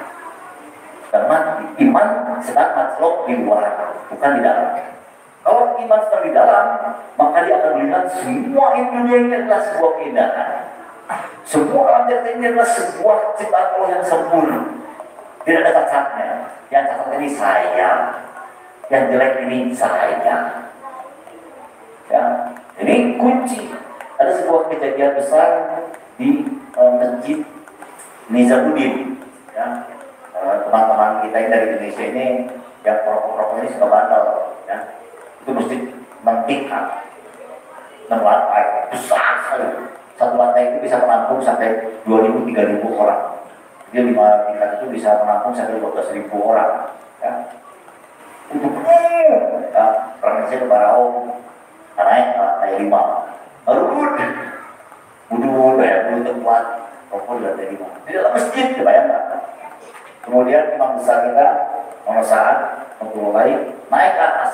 Sedang mati. Iman sedang matlock di luar, bukan di dalam. Kalau iman sedang di dalam, maka dia akan melihat semua dunia ini adalah sebuah keindahan. Semua alam ini adalah sebuah ciptaan Allah yang sempurna. Tidak ada cacatnya. Yang cacat ini saya, yang jelek ini saya. Ya, ini kunci. Ada sebuah kejadian besar di Masjid Nizamuddin. Ya, teman-teman kita yang dari Indonesia ini, yang perokok-perokok ini suka bandel. Ya. Itu masjid mengtingkat 6 lantai, besar sekali. Satu lantai itu bisa menampung sampai 2.000-3.000 orang. Jadi 5 tingkat itu bisa menampung sampai 12.000 orang. Ya. Itu penuh. Ya. Orang Indonesia itu barau, naik ke lantai 5. Merudut, bayar dulu tempat, rokok di lantai 5. Di dalam masjid, dibayangkan. Kemudian imam besar kita, nomor saat, untuk mulai naik ke atas.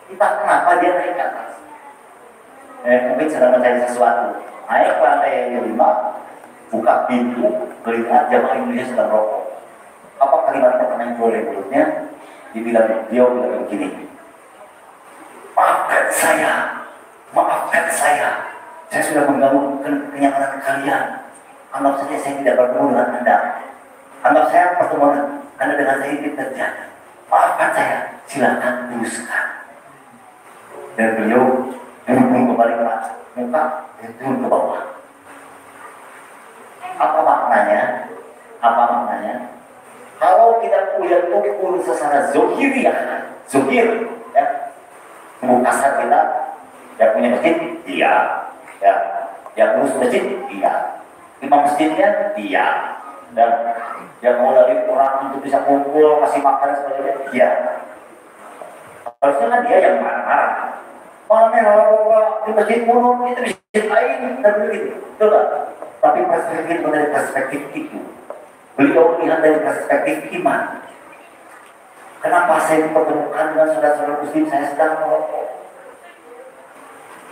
Entah kenapa dia naik ke atas. Mungkin sedang mencari sesuatu. Naik ke lantai 5, buka pintu, melihat jamaah Indonesia sedang rokok. Apa kalimat pertama yang keluar dari mulutnya? Dia bilang begini, maafkan saya sudah mengganggu kenyamanan kalian. Anggap saja saya tidak bertemu dengan Anda. Anggap saya pertemuan Anda dengan saya tidak terjadi. Maafkan saya, silakan teruskan. Dan beliau turun kembali ke muka, dan turun ke bawah. Apa maknanya? Kalau kita lihat ukur secara zohir, ya, tubuh kasar kita, yang punya masjid, iya, ya, yang ngurus masjid, iya, imam masjidnya, iya, dan yang mau dari orang untuk bisa kumpul, kasih makan dan sebagainya, iya. Harusnya kan dia yang marah. Orang di masjid mundur, itu masjid lain, dan begitu, betul tak? Tapi perspektif dari perspektif itu, beliau melihat dari perspektif iman. Kenapa saya dipertemukan dengan saudara-saudara muslim saya sedang merokok?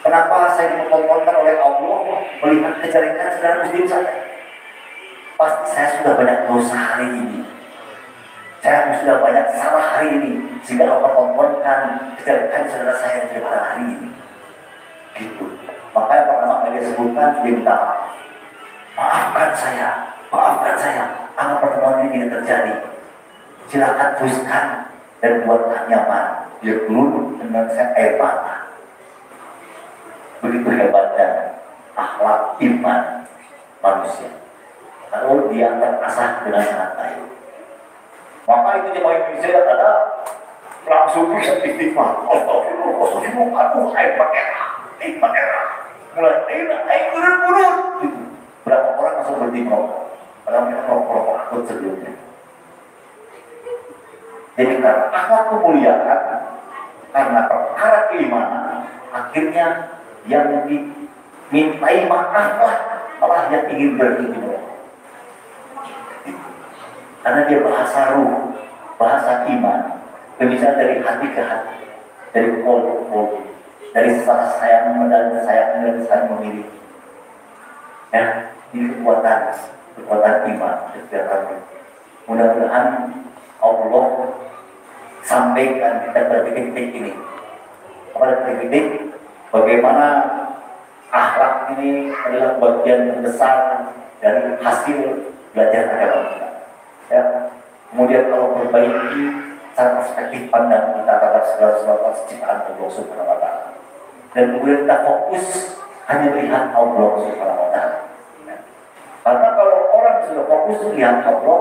Kenapa saya dipertemukan oleh Allah melihat kejelekan saudara muslim saya? Pasti saya sudah banyak dosa hari ini. Saya sudah banyak salah hari ini, sehingga mempertontonkan kejelekan saudara saya yang pada hari ini. Gitu. Makanya pertama kali dia sebutkan, dia minta maafkan saya, agar pertemuan ini tidak terjadi. Silakan teruskan dan buatlah nyaman. Dia keluar dengan air mata. Begitu hebatnya akhlak iman manusia. Kalau dia terasah dengan santai. Maka itu jemaah Indonesia ada langsung bisa istighfar. Astagfirullah, aduh, air merah. Mulai air turun. Berapa orang langsung berhenti merokok? Padahal mereka merokok akut sebelumnya. Jadi karena akhlak kemuliaan, karena perkara keimanan, akhirnya yang dimintai maaflah malah yang ingin berhenti merokok. Karena dia bahasa ruh, bahasa iman, berbicara dari hati ke hati, dari kol ke kol, dari rasa sayang dan sayang memiliki. Ya, ini kekuatan iman, kekuatan Mudah-mudahan Allah sampaikan kita pada titik ini, pada titik bagaimana akhlak ini adalah bagian terbesar dari hasil belajar agama kita. Ya. Kemudian kalau perbaiki cara perspektif pandang kita terhadap segala sesuatu ciptaan Allah Subhanahu wa Ta'ala. Dan kemudian kita fokus hanya melihat Allah Subhanahu wa Ta'ala. Ya. Karena kalau orang sudah fokus melihat Allah,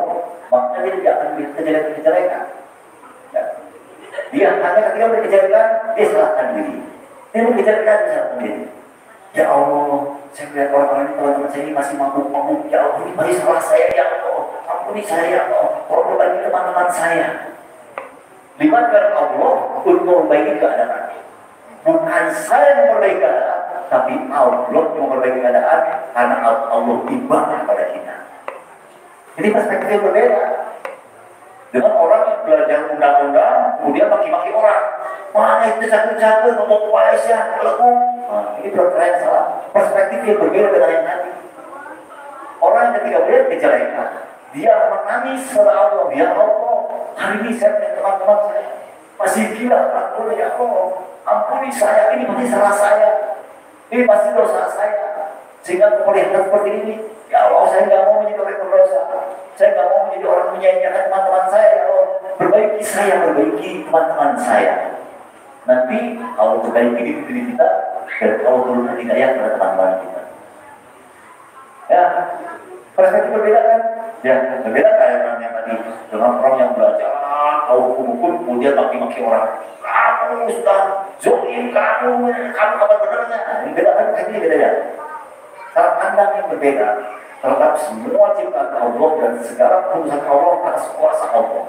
maka dia tidak akan melihat kejelekan-kejelekan. Ya. Dia hanya ketika berkejelekan, dia salahkan diri. Dia berkejelekan, dia salahkan diri. Ya Allah, saya melihat orang-orang ini, teman-teman saya ini masih mabuk-mabuk. Ya Allah, ini masih salah saya, ya Allah. Ampuni saya, ya Allah. Kalau berbagi teman-teman saya. Libatkan Allah untuk memperbaiki keadaan. Bukan saya yang memperbaiki keadaan, tapi Allah yang memperbaiki keadaan karena Allah tiba kepada kita. Jadi perspektif berbeda. Dengan orang yang belajar undang-undang, kemudian maki-maki orang. Wah, itu catur-catur, ngomong wais ya, lekung. Nah, ini perkara yang salah. Perspektif yang berbeda dengan yang tadi. Orang yang ketika melihat kejelekan, dia menangis kepada Allah. Ya Allah, hari ini saya punya teman-teman saya masih gila, aku ya Allah, ampuni saya, ini pasti salah saya. Ini pasti dosa saya. Sehingga melihat seperti ini, ya Allah, saya nggak mau menjadi orang berdosa. Saya nggak mau menjadi orang menyanyiakan teman-teman saya. Ya Allah, perbaiki saya, perbaiki teman-teman saya. Nanti kalau perbaiki diri kita, dan Allah turunkan hidayah kepada teman-teman kita. Ya, perspektif berbeda kan? Ya, berbeda kayak orang yang tadi dengan orang yang belajar, tahu hukum-hukum, kemudian maki-maki orang. Kamu sudah zolim, kamu kabar benernya. Beda kan? Ini beda ya. Cara pandang yang berbeda terhadap semua ciptaan Allah dan segala perusahaan Allah atas kuasa Allah.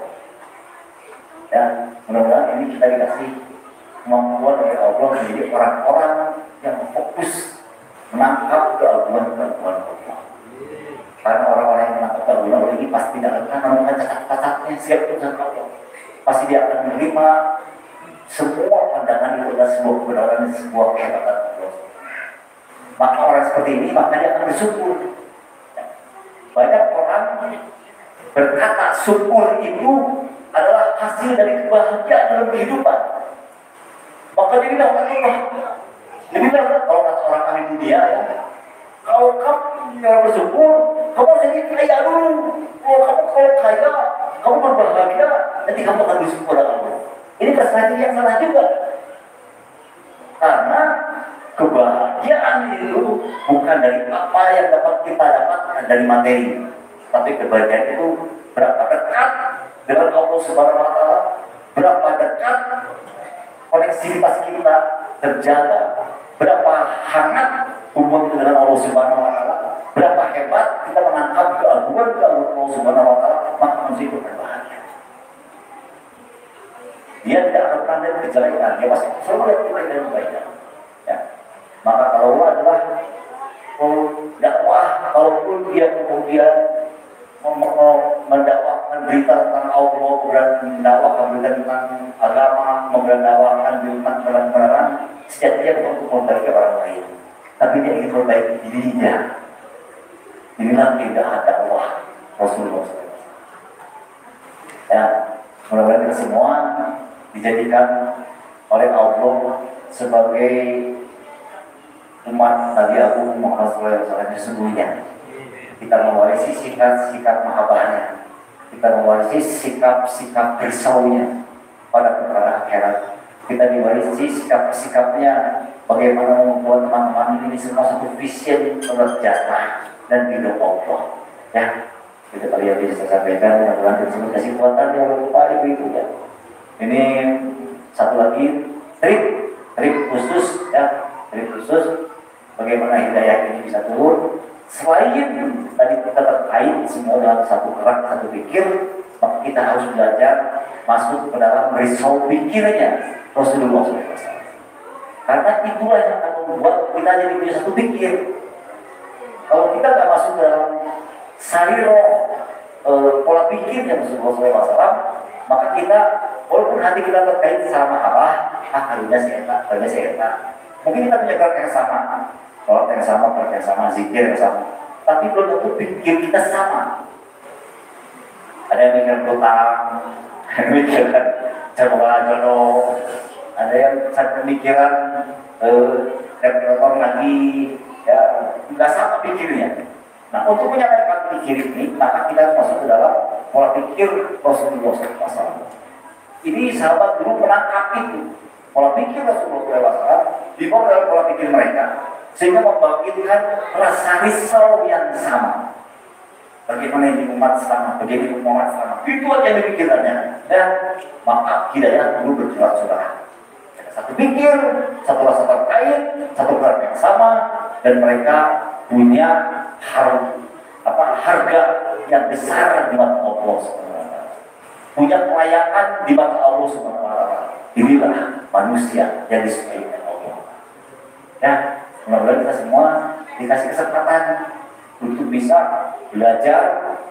Ya, mudah-mudahan ini kita dikasih kemampuan oleh Allah menjadi orang-orang yang fokus menangkap keagungan-keagungan Allah. Karena orang-orang yang menangkap keagungan Allah ini pasti tidak akan menemukan cacat-cacatnya siap urusan Allah. Pasti dia akan menerima semua pandangan itu adalah sebuah kebenaran dan sebuah kehebatan Allah. Maka orang seperti ini, maka dia akan bersyukur. Banyak orang berkata syukur itu adalah hasil dari kebahagiaan dalam kehidupan. Maka dia bilang Allah. Dia bilang kalau kata orang ahli dunia ya, kalau kamu tidak bersyukur, kamu jadi kaya dulu. Kalau kaya, kamu berbahagia, nanti kamu akan bersyukur dengan Allah. Ini perspektif yang salah juga. Karena kebahagiaan itu bukan dari apa yang dapat kita dapatkan dari materi, tapi kebahagiaan itu berapa dekat dengan Allah Subhanahu wa Ta'ala, berapa dekat koneksivitas kita terjaga, berapa hangat hubungan kita dengan Allah Subhanahu wa Ta'ala, berapa hebat kita menangkap keagungan Allah Subhanahu wa Ta'ala, maka manusia itu berbahagia. Dia tidak akan pernah melihat kejelekan, dia pasti selalu melihat kebaikan dan kebaikan. Ya. Maka kalau Allah adalah dakwah, kalaupun dia kemudian mendakwakan berita tentang Allah, mendakwakan berita tentang agama, mendakwakan berita tentang kebenaran, sejatinya bukan untuk memperbaiki orang lain, tapi dia ingin memperbaiki dirinya. Inilah tidak ada dakwah Rasulullah SAW. Ya, mudah-mudahan kita semua dijadikan oleh Allah sebagai umat Nabi Agung Muhammad SAW sesungguhnya. Kita mewarisi sikap-sikap mahabbahnya, kita mewarisi sikap-sikap risaunya pada perkara akhirat. Kita diwarisi sikap-sikapnya bagaimana membuat teman-teman ini semua satu vision menurut jannah dan hidup Allah. Ya, itu tadi yang bisa saya sampaikan. Mudah-mudahan tersebut kasih kekuatan yang lupa ibu-ibu ya. Ini satu lagi trik khusus ya, trik khusus bagaimana hidayah ini bisa turun. Selain tadi kita terkait semua dalam satu gerak, satu pikir, maka kita harus belajar masuk ke dalam risau pikirnya Rasulullah SAW. Karena itulah yang akan membuat kita jadi punya satu pikir. Kalau kita nggak masuk ke dalam sariroh pola pikirnya Rasulullah SAW, maka kita walaupun hati kita terkait sama Allah, kalinya saya enak. Mungkin kita punya gerak yang sama. Sholat yang sama, yang sama, zikir yang sama, tapi belum tentu pikir kita sama. ada yang mikir utang, mikir coba jodoh, ada yang satu pemikiran developer lagi, ya nggak sama pikirnya. Nah untuk menyelesaikan pikir ini, maka kita harus masuk ke dalam pola pikir Rasulullah SAW. Ini sahabat dulu menangkap itu pola pikir Rasulullah SAW dibawa dalam pola pikir mereka, sehingga membangkitkan rasa risau yang sama. Bagaimana ini umat sama, bagaimana umat sama, itu aja yang dipikirkannya. Dan maka hidayah dulu bercurah-curah. Satu pikir, satu rasa terkait, satu gerak yang sama, dan mereka punya harga yang besar di mata Allah SWT. Punya kelayakan di mata Allah SWT. Inilah manusia yang disukai oleh Allah. Ya, mudah-mudahan kita semua dikasih kesempatan untuk bisa belajar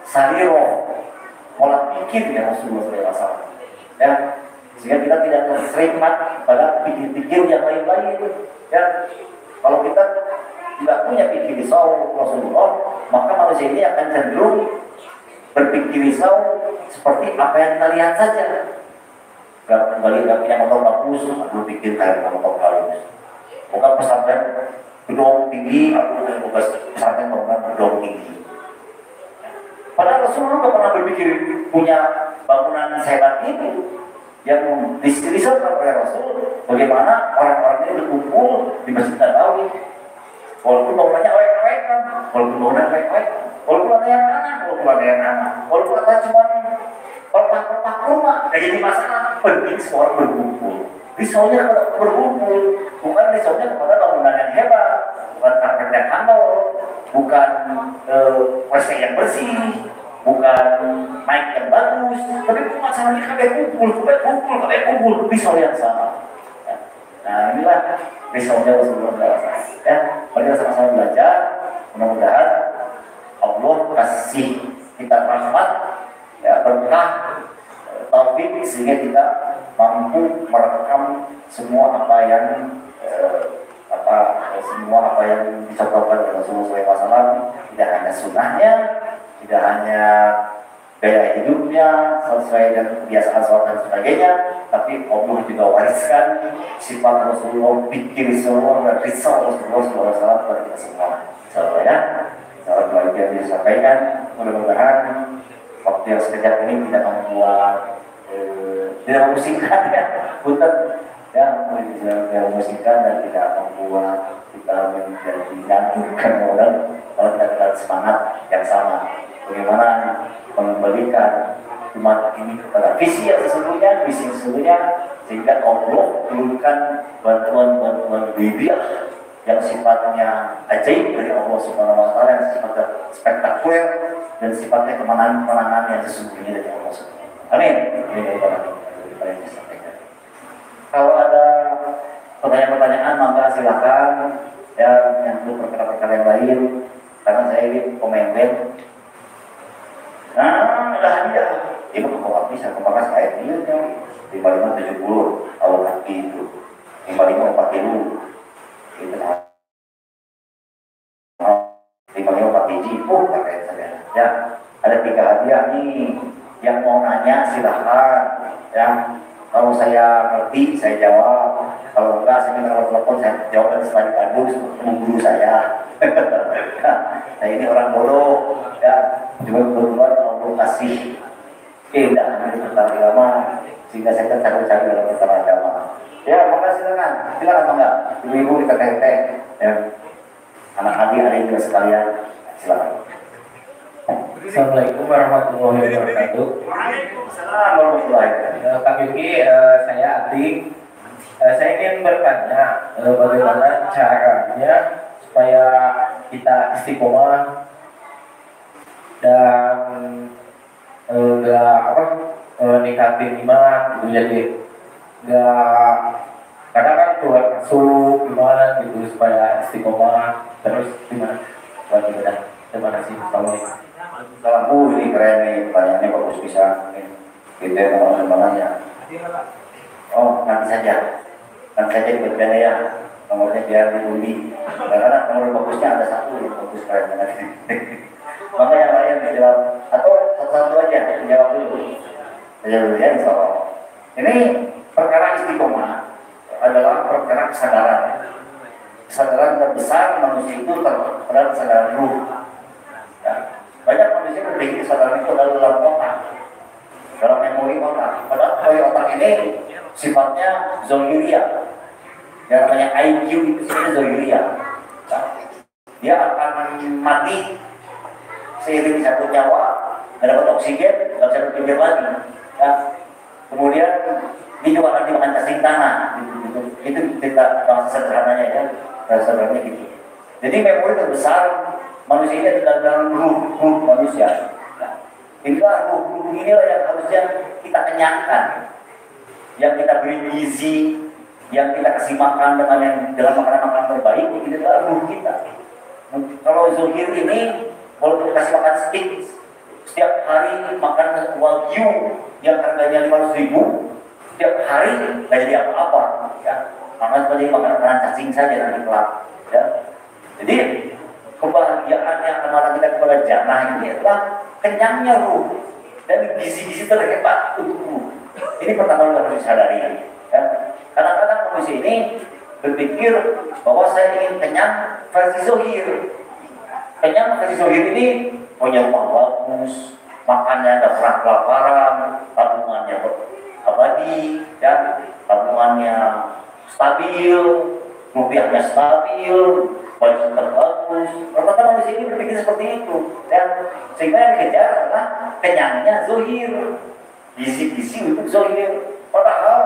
sariro, pola pikir yang Rasulullah SAW. Ya, sehingga kita tidak terserimat pada pikir-pikir yang lain-lain. Ya, kalau kita tidak punya pikir risau Rasulullah, maka manusia ini akan cenderung berpikir risau seperti apa yang kita lihat saja. Kembali nggak punya motor bagus, aku pikir kayak motor bagus. Bukan pesantren gedung tinggi, aku bukan pesantren bangunan gedung tinggi. Padahal Rasulullah nggak pernah berpikir punya bangunan sehebat itu. Yang dirisaukan oleh Rasul, bagaimana orang-orang ini berkumpul di Masjid Nabawi. Walaupun bangunannya awet-awet kan, walaupun bangunannya awet-awet, walaupun ada yang anak, walaupun ada cuma pelepah-pelepah rumah, gak jadi masalah. Penting semua orang berkumpul. Risaunya kepada berkumpul, bukan risaunya kepada bangunan yang hebat, bukan karpet yang handal, bukan WC yang bersih, bukan mic yang bagus, tapi masalahnya kabeh kumpul, risau yang sama. Ya. Nah inilah risaunya Rasulullah SAW. Ya, mari kita sama-sama belajar. Mudah-mudahan Allah kasih kita rahmat, ya, berkah, taufik, sehingga kita mampu merekam semua apa yang dicontohkan oleh Rasulullah SAW. Tidak hanya sunnahnya, tidak hanya gaya hidupnya sesuai dengan kebiasaan sholat dan sebagainya, tapi Allah juga wariskan sifat Rasulullah, pikir Rasulullah, dan risau Rasulullah SAW kepada kita semua. Insyaallah ya, salam bahagia yang disampaikan. Mudah-mudahan waktu yang sekejap ini tidak membuat tidak memusingkan ya, punten ya, tidak memusingkan dan tidak membuat kita menjadi ngantukkan modal kalau kita dengan semangat yang sama. Bagaimana mengembalikan umat ini kepada visi yang sesungguhnya, sehingga Allah turunkan bantuan-bantuan wilayah yang sifatnya ajaib dari Allah Subhanahu wa Ta'ala, yang sifatnya spektakuler dan sifatnya kemenangan yang sesungguhnya dari Allah Subhanahu wa Ta'ala. Amin. Ini disampaikan. Kalau ada pertanyaan-pertanyaan, maka silakan ya, yang untuk perkara-perkara yang lain, karena saya ini pemain band. Nah, udah hadiah. Itu kok bisa kemarin saya ini 5570 awal kaki itu 5540 itu 5540 pakai saja. Ya, ada 3 hadiah nih. Yang mau nanya silahkan. Ya, kalau saya ngerti saya jawab. Kalau enggak saya minta telepon, saya jawab setelah di Bandung ketemu guru saya. Saya ini orang bodoh. Ya, cuma kebetulan Allah kasih keindahan di tentang agama, sehingga saya kan cari-cari dalam tentang agama. Ya, maka silakan enggak? Ibu-ibu kita teh ya. Anak-anak adik juga sekalian, silakan. Assalamualaikum warahmatullahi wabarakatuh. Waalaikumsalam warahmatullahi wabarakatuh. Kak Yuki, saya Atik. Saya ingin bertanya bagaimana caranya supaya kita istiqomah dan ningkatin iman gitu, jadi nggak kadang kan keluar masuk gimana gitu supaya istiqomah terus gimana? Terima kasih. Assalamualaikum. Ini keren nih, pertanyaannya bagus bisa. Kita mau semuanya. Oh, nanti saja diberbeda ya. Nomornya biar diundi. Karena nomor bagusnya ada satu yang bagus keren. Maka yang lain dijawab atau satu aja, jawab dulu. Saya dulu ya, insya Allah. Ini perkara istiqomah adalah perkara kesadaran. Kesadaran terbesar manusia itu adalah kesadaran ruh. Ya. Banyak manusia berpikir kesadaran itu adalah dalam otak, dalam memori otak. Padahal memori otak ini sifatnya zohiria. Yang namanya IQ itu sebenarnya zohiria. Ya. Dia akan mati seiring satu nyawa, nggak dapat oksigen, nggak bisa berpikir lagi. Ya. Kemudian dia juga akan dimakan cacing tanah. Itu kita bahasa sederhananya ya, bahasa sederhananya gitu. Jadi memori terbesar manusia ini adalah dalam ruh manusia. Nah, inilah ruh inilah yang harusnya kita kenyangkan, yang kita beri gizi, yang kita kasih makan dengan makanan-makanan terbaik. Ini adalah ruh kita. Kalau Zohir ini, kalau kita kasih makan steak setiap hari, makan wagyu yang harganya 500.000 setiap hari, nggak jadi apa-apa. Ya, makan seperti makanan cacing saja nanti kelak. Ya. Jadi kebahagiaan yang akan kita kepada jannah ini adalah kenyangnya ruh dan gizi-gizi terhebat untuk ruh. Ini pertama yang harus disadari. Ya. Kadang-kadang manusia ini berpikir bahwa saya ingin kenyang versi zohir. Kenyang versi zohir ini punya rumah bagus, makannya nggak pernah kelaparan, tabungannya abadi, ya, tabungannya stabil, rupiahnya stabil, baju terbagus. Rata-rata manusia ini berpikir seperti itu, ya. Sehingga yang dikejar adalah kenyangnya zohir, gizi-gizi untuk zohir. Padahal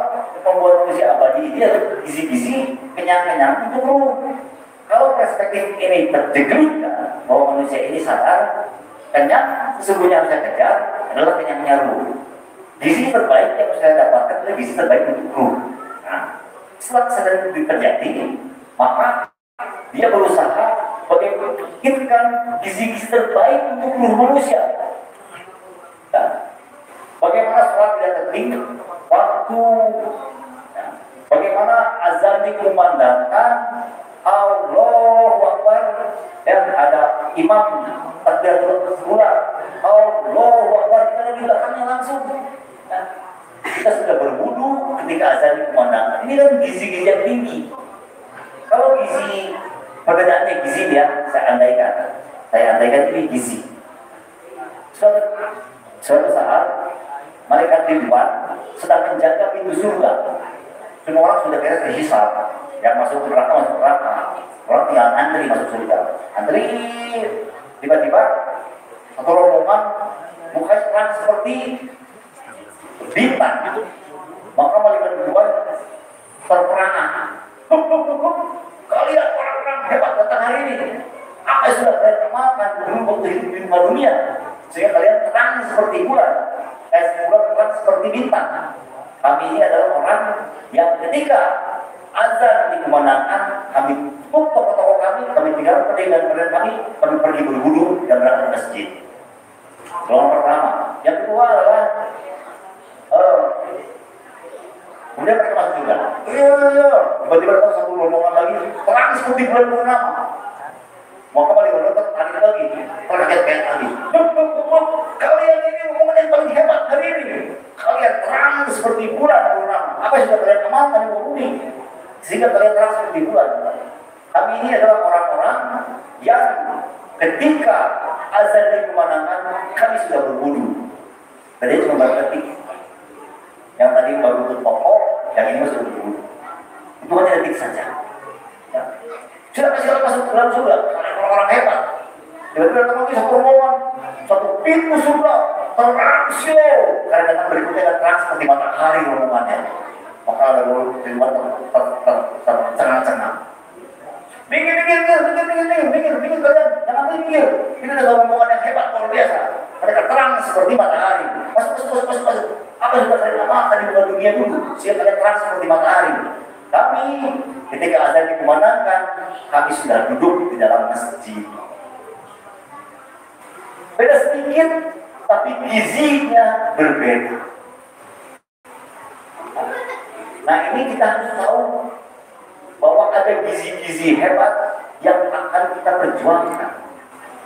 membuat manusia abadi ini adalah gizi-gizi kenyang-kenyang untuk ruh. Kalau perspektif ini terdegrutkan bahwa manusia ini sadar kenyang, sesungguhnya yang saya kejar adalah kenyangnya ruh. Gizi terbaik yang saya dapatkan adalah gizi terbaik untuk ruh. Nah, setelah sadar itu terjadi, maka dia berusaha bagaimana memikirkan gizi-gizi terbaik untuk ruh manusia. Nah, bagaimana sholat tidak penting waktu, nah, bagaimana azan dikumandangkan, Allahu Akbar, dan ada imam takbiratul ula, Allahu Akbar, kita di belakangnya langsung. Nah, kita sudah berwudu ketika azan dikumandangkan. Ini kan gizi-gizi yang tinggi. Kalau gizi, perbedaannya gizi ya, saya andaikan ini gizi. Suatu saat malaikat Ridwan sedang menjaga pintu surga. Semua orang sudah beres terhisab, yang masuk ke neraka masuk neraka, orang tinggal antri masuk surga. Antri, tiba-tiba satu rombongan mukanya terang seperti bintang. Maka malaikat Ridwan terperangah. Kalian orang-orang hebat datang hari ini. Apa yang sudah kalian amalkan dulu waktu hidup di dunia, sehingga kalian terang seperti bulan, bulan terang seperti bintang. Kami ini adalah orang yang ketika azan dikumandangkan, kami tutup toko-toko kami tinggal pedagang kami pergi berwudu dan berangkat ke masjid. Golongan pertama. Yang kedua adalah kemudian mereka masuk juga. Iya. Tiba-tiba datang satu rombongan lagi, terang seperti bulan purnama. Maka balik tarik lagi, kaget lagi. Kalian ini rombongan yang paling hebat hari ini. Kalian terang seperti bulan purnama. Apa yang sudah kalian amalkan yang ini? Sehingga kalian terang seperti bulan. Kami ini adalah orang-orang yang ketika azan dikumandangkan, kami sudah berwudu. Tadi cuma berketik. Yang tadi baru berpokok, yang ini masuk berwudu. Itu hanya detik saja. Ya. Sudah kasih masuk ke dalam surga, orang-orang hebat. Tiba-tiba datang lagi satu rombongan, satu pintu surga terang silau. Karena datang berikutnya dan terang seperti matahari rombongannya. Maka ada rombongan tercengang-cengang. Minggir kalian, jangan minggir. Ini adalah rombongan yang hebat luar biasa. Mereka terang seperti matahari. Masuk. Apa yang sudah kalian amalkan di muka dunia dulu? Sehingga kalian terang seperti matahari. Kami ketika azan dikumandangkan, kami sudah duduk di dalam masjid. Beda sedikit, tapi gizinya berbeda. Nah, ini kita harus tahu bahwa ada gizi-gizi hebat yang akan kita perjuangkan.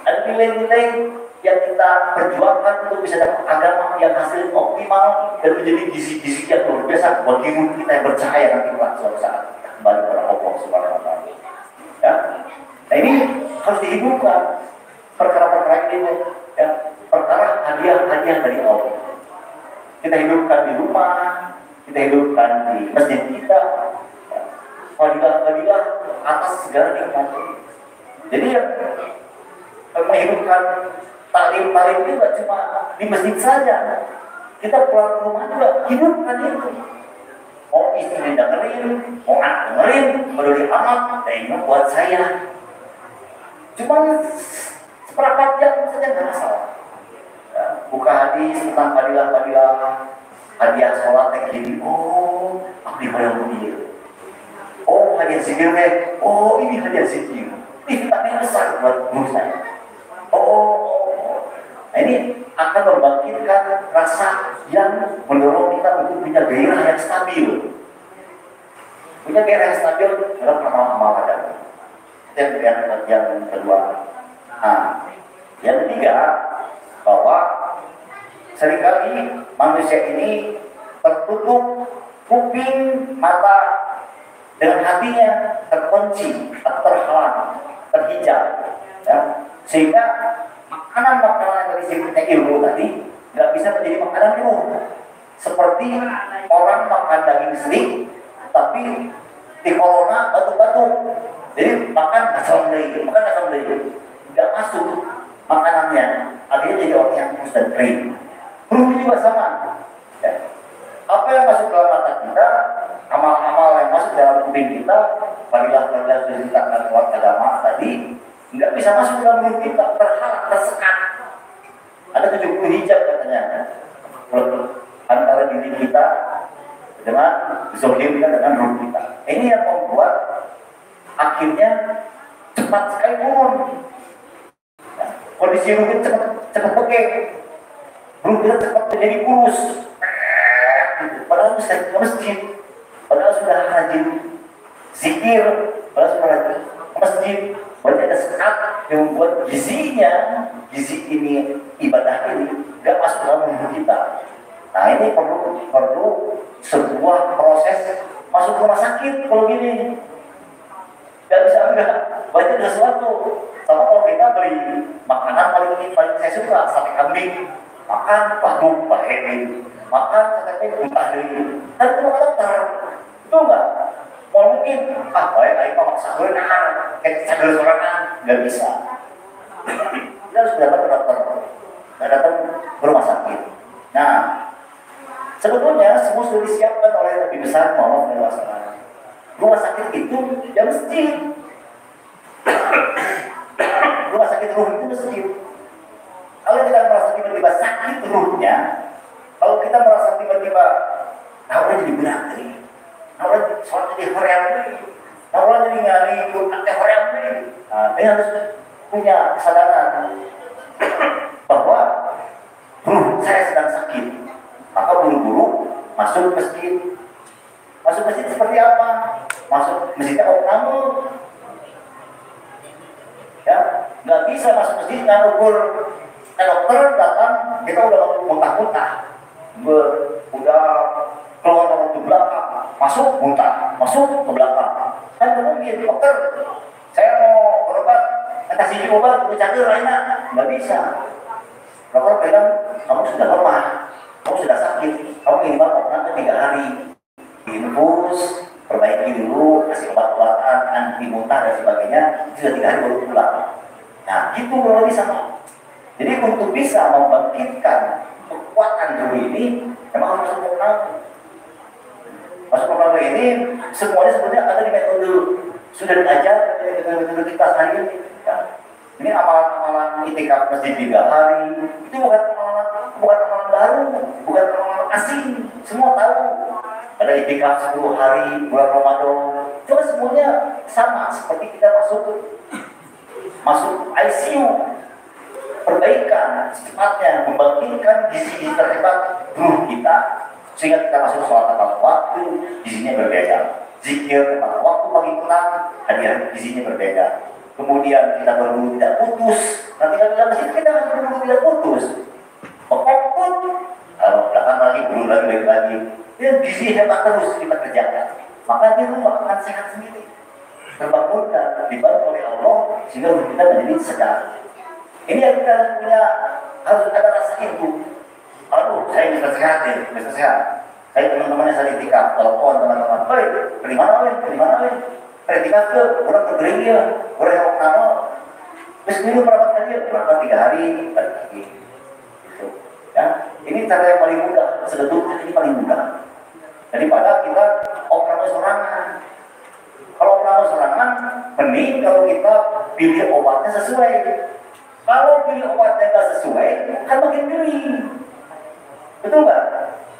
Ada nilai-nilai yang kita perjuangkan untuk bisa dapat agama yang hasil optimal dan menjadi gizi-gizi yang luar biasa bagi kita yang percaya nanti suatu saat kembali kepada Allah Subhanahu wa Ta'ala. Ya. Nah ini harus dihidupkan perkara-perkara ini, ya, perkara hadiah-hadiah dari Allah. Kita hidupkan di rumah, kita hidupkan di masjid kita, fadilah-fadilah atas segala nikmat. Jadi yang menghidupkan taklim-taklim itu tidak cuma di masjid saja, kita pulang ke rumah juga hidupkan itu. Mau istri dengerin, mau anak dengerin, peduli amat, dan ini buat saya. Cuma seperempat jam saja nggak masalah. Ya, buka hadis tentang fadilah-fadilah, hadiah sholat kayak gini. Oh, aku dibayar begini. Oh, hadiah zikir deh. Oh, ini hadiah zikir. Ini vitamin besar buat guru saya. Oh. Nah, ini akan membangkitkan rasa yang mendorong kita untuk punya gairah yang stabil. Punya gairah yang stabil dalam amal ada. Itu yang kedua. Nah, yang ketiga, bahwa seringkali manusia ini tertutup kuping, mata, dengan hatinya terkunci atau terhalang, terhijab, ya. Sehingga makanan-makanan dari sifatnya ilmu tadi nggak bisa menjadi makanan ilmu. Seperti orang makan daging steak, tapi di corona batu-batu. Jadi makan asam lagi, nggak masuk makanannya. Akhirnya jadi orang yang kurus dan kering. Ruh juga sama. Ya. Apa yang masuk dalam mata kita, amal-amal yang masuk dalam kuping kita, fadilah-fadilah yang diceritakan lewat agama tadi, nggak bisa masuk dalam mulut kita, terhalang, tersekat. Ada 70 hijab katanya, antara diri kita dengan zohir kita dengan ruh kita. Ini yang membuat akhirnya cepat sekali turun. Ya, kondisi ruh kita cepat pekeh, ruh kita cepat menjadi kurus. Padahal sudah ke masjid, padahal sudah rajin zikir, padahal sudah rajin ke masjid. Berarti ada sekat yang membuat gizi ini, ibadah ini gak masuk dalam tubuh kita. Nah ini perlu sebuah proses masuk rumah sakit kalau gini. Gak bisa enggak, banyak sesuatu. Sama kalau kita beli makanan paling saya suka, sate kambing, makan batuk, pakai makan sate muntah dari. Kan itu makan dokter, itu enggak? Mau mungkin, baik ayo pak sahur kayak sadar sorangan, nggak bisa. Kita harus datang ke dokter, datang ke rumah sakit. Nah, sebetulnya semua sudah disiapkan oleh Nabi besar Muhammad SAW. Rumah sakit itu ya masjid. Rumah sakit ruh itu masjid. Kalau kita merasa tiba-tiba sakit ruhnya, kalau kita merasa tiba-tiba orang jadi berat nih, orang sholat jadi hoream nih, orang jadi nyari aneh hoream nih. Nah, dia harus punya kesadaran bahwa ruh saya sedang sakit, maka buru-buru masuk masjid. Masuk masjid seperti apa? Masuk masjidnya kamu, ya nggak bisa masuk masjid nggak ukur. Dokter datang, kita udah muntah-muntah, udah keluar dari belakang, masuk muntah, masuk ke belakang. Kan mungkin dokter, saya mau berobat, kasih obat, catur lainnya, nggak bisa. Dokter bilang, kamu sudah lemah, kamu sudah sakit, kamu minimal obat 3 hari. Infus, perbaiki dulu, kasih obat-obatan, anti muntah dan sebagainya, sudah 3 hari baru pulang. Nah, itu lagi sama. Jadi untuk bisa membangkitkan kekuatan dulu ini, memang harus masuk program. Masuk program ini, semuanya sebenarnya ada di metode sudah diajar dengan metode kita sehari ini. Ya. Ini amalan-amalan itikaf masjid 3 hari, itu bukan amalan baru, bukan amalan asing, semua tahu. Ada itikaf 10 hari bulan Ramadan, cuma semuanya sama seperti kita masuk ICU, perbaikan secepatnya, membangkitkan gizi terhebat ruh kita sehingga kita masuk sholat tepat waktu, gizinya berbeda. Zikir tepat waktu pagi petang, hadiah gizinya berbeda. Kemudian kita berburu tidak putus. Nanti kalau dalam masjid kita berburu tidak tidak putus. Pokoknya kalau belakang lagi, dulu lagi, dia gizi hebat terus kita kerjakan. Maka dia rumah akan sehat sendiri, terbangunkan, dibantu oleh Allah sehingga kita menjadi sedar. Ini yang kita harus ada rasa itu. Aduh, saya bisa sehat ya, bisa sehat. Saya teman-temannya saya itikaf, telepon teman-teman, hei, dari mana weh? Itikaf ke, orang tergering ya, orang yang nama. Terus dulu berapa kali? Berapa 3 hari, balik lagi. Gitu. Ya, ini cara yang paling mudah, sebetulnya ini paling mudah. Daripada kita operator serangan. Kalau operator serangan, mending kalau kita pilih obatnya sesuai. Kalau pilih obatnya nggak sesuai, kan makin kering. Betul nggak?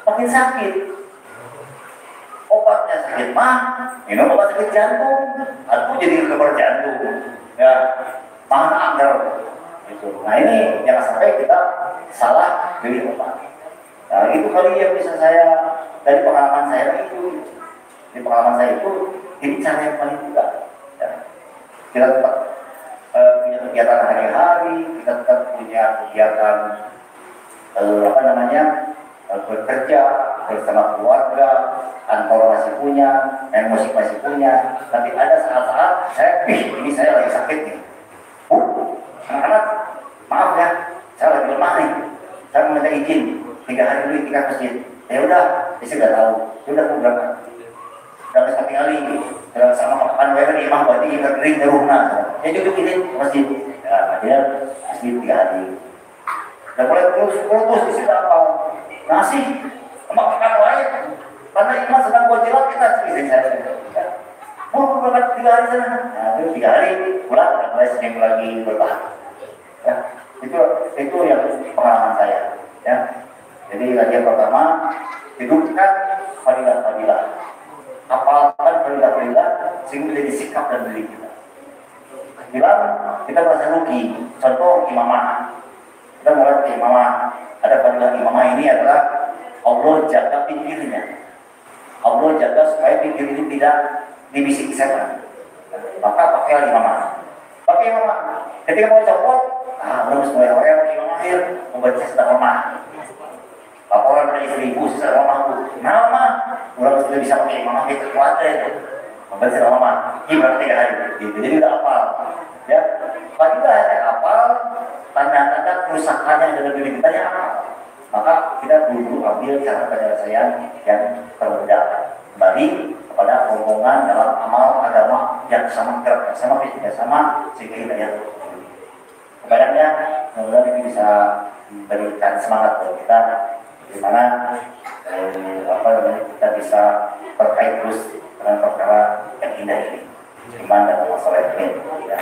Makin sakit. Obatnya sakit mah, minum obat sakit jantung, aku jadi lebar jantung. Ya, mana agar itu. Nah ini jangan sampai kita salah pilih obat. Nah itu kali yang bisa saya dari pengalaman saya itu. Di pengalaman saya itu ini cara yang paling mudah. Ya. Kita tetap punya kegiatan hari-hari, kita tetap punya kegiatan bekerja bersama keluarga, kantor masih punya, emosi masih punya. Tapi ada saat-saat ini saya lagi sakit nih. Anak-anak, maaf ya, saya lagi lemah nih. Saya mau minta izin 3 hari dulu kita masjid. Ya udah, saya sudah tahu. Sudah aku berangkat. Udah satu kali, sama makan mereka di imam berarti kita kering di rumah. Ya cukup ini masjid. Ya, dia masjid 3 hari. Dan mulai terus di situ apa? Nasi, makan lain. Karena iman sedang gojolak kita istri saya. Mau berangkat 3 hari sana. Nah, itu 3 hari pulang dan mulai Senin lagi bertahan. Ya, itu yang pengalaman saya. Ya, jadi kajian pertama hidupkan fadilah-fadilah. Hafalkan fadilah-fadilah sehingga menjadi sikap dan diri kita. Bilang kita merasa rugi. Contoh imamah. Kita mulai imamah. Ada fadilah imamah ini adalah Allah jaga pikirnya. Allah jaga supaya pikir ini tidak dibisiki setan. Maka pakailah imamah. Pakai imamah. Ketika mau copot, harus mulai orang imamah akhir membaca sedang lemah. Laporan dari istri ibu sedang lemah bu. Nah lemah, orang sudah bisa pakai imamah itu kuatnya itu. Membaca sedang lemah. Gimana 3 hari? Gitu. Jadi udah hafal. Ya, kalau kita hanya hafal tanda-tanda kerusakan yang dalam diri kita yang hafal. Maka kita dulu ambil cara penyelesaian yang termudah. Kembali kepada hubungan dalam amal agama yang sama sehingga kita yang kebayangnya semoga ini bisa memberikan semangat buat kita di mana kita bisa terkait terus dengan perkara yang indah ini iman dan masalah ini. Ya.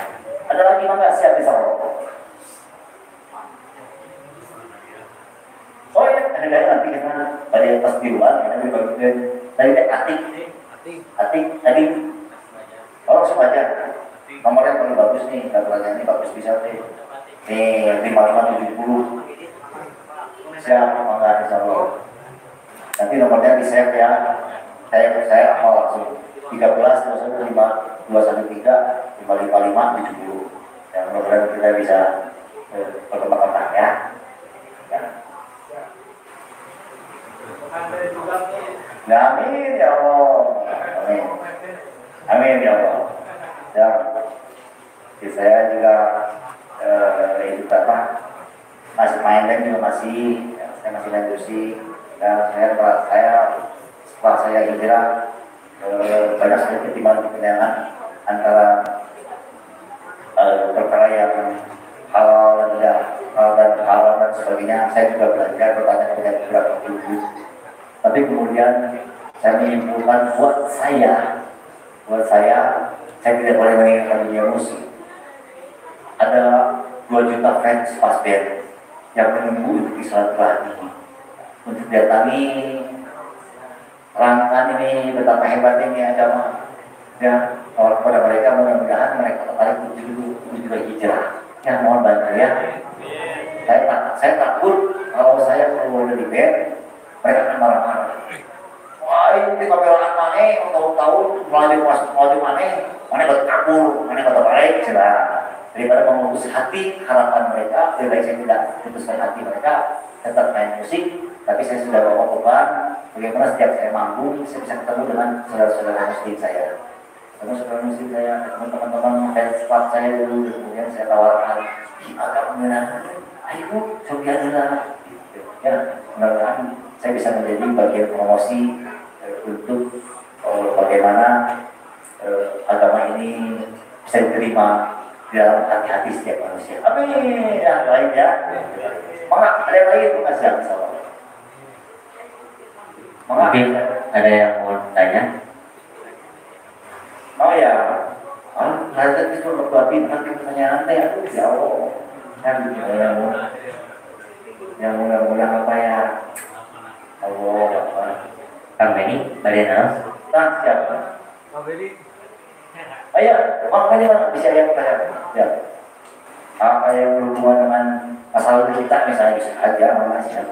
Ada lagi mana siap bisa rokok? Oh ya, ada nanti kita dari atas di luar, kita bagian dari atik tadi. Kalau semuanya nomornya paling bagus nih, daftarnya ini bagus bisa nih. Nih 5570. Siap, enggak insya Allah. Nanti nomornya di save ya. Saya hafal langsung 13 21 213 555 70. Dan mudah-mudahan kita bisa berkembang ya. Nah, amin ya Allah. Amin ya Allah. Dan saya juga itu masih main dan juga saya masih main musik. Dan setelah saya hijrah banyak sekali ketimbangan antara perkara yang halal dan halal dan sebagainya. Saya juga belajar bertanya kepada beberapa guru. Tapi kemudian saya menyimpulkan buat saya tidak boleh meninggalkan dunia musik. Ada 2 juta fans pas band yang menunggu untuk disilaturahmi untuk datangi rangkaian ini betapa hebatnya ini agama. Dan kepada mereka mudah-mudahan mereka tertarik untuk juga hijrah. Ya mohon bantu ya. Saya takut kalau saya keluar dari band mereka akan marah-marah. Wah ini kameran mana tahun-tahun melalui mana kata kabur, mana kata baik jelas. daripada memutus hati harapan mereka. Lebih baik saya tidak putuskan hati mereka, tetap main musik, tapi saya sudah bawa beban bagaimana setiap saya manggung saya bisa ketemu dengan saudara-saudara muslim saya, saudara muslim saya, teman-teman fans club saya dulu. Kemudian saya tawarkan agak mengenal, ayo coba gitu. Ya, mudah-mudahan saya bisa menjadi bagian promosi untuk bagaimana agama ini bisa diterima di dalam hati-hati setiap manusia. Amin. Ya, baik ya. Maka ada yang lain bukan siapa salah. Mungkin ada yang mau tanya? Oh ya, lanjut itu berbuat bintang pertanyaan teh, aduh ya Allah, yang mudah-mudahan apa ya, Allah apa? Kang Benny, Mariana, Nah siapa? Ayo, makanya bisa yang tanya, ya. Apa yang berhubungan dengan masalah kita misalnya bisa aja, masih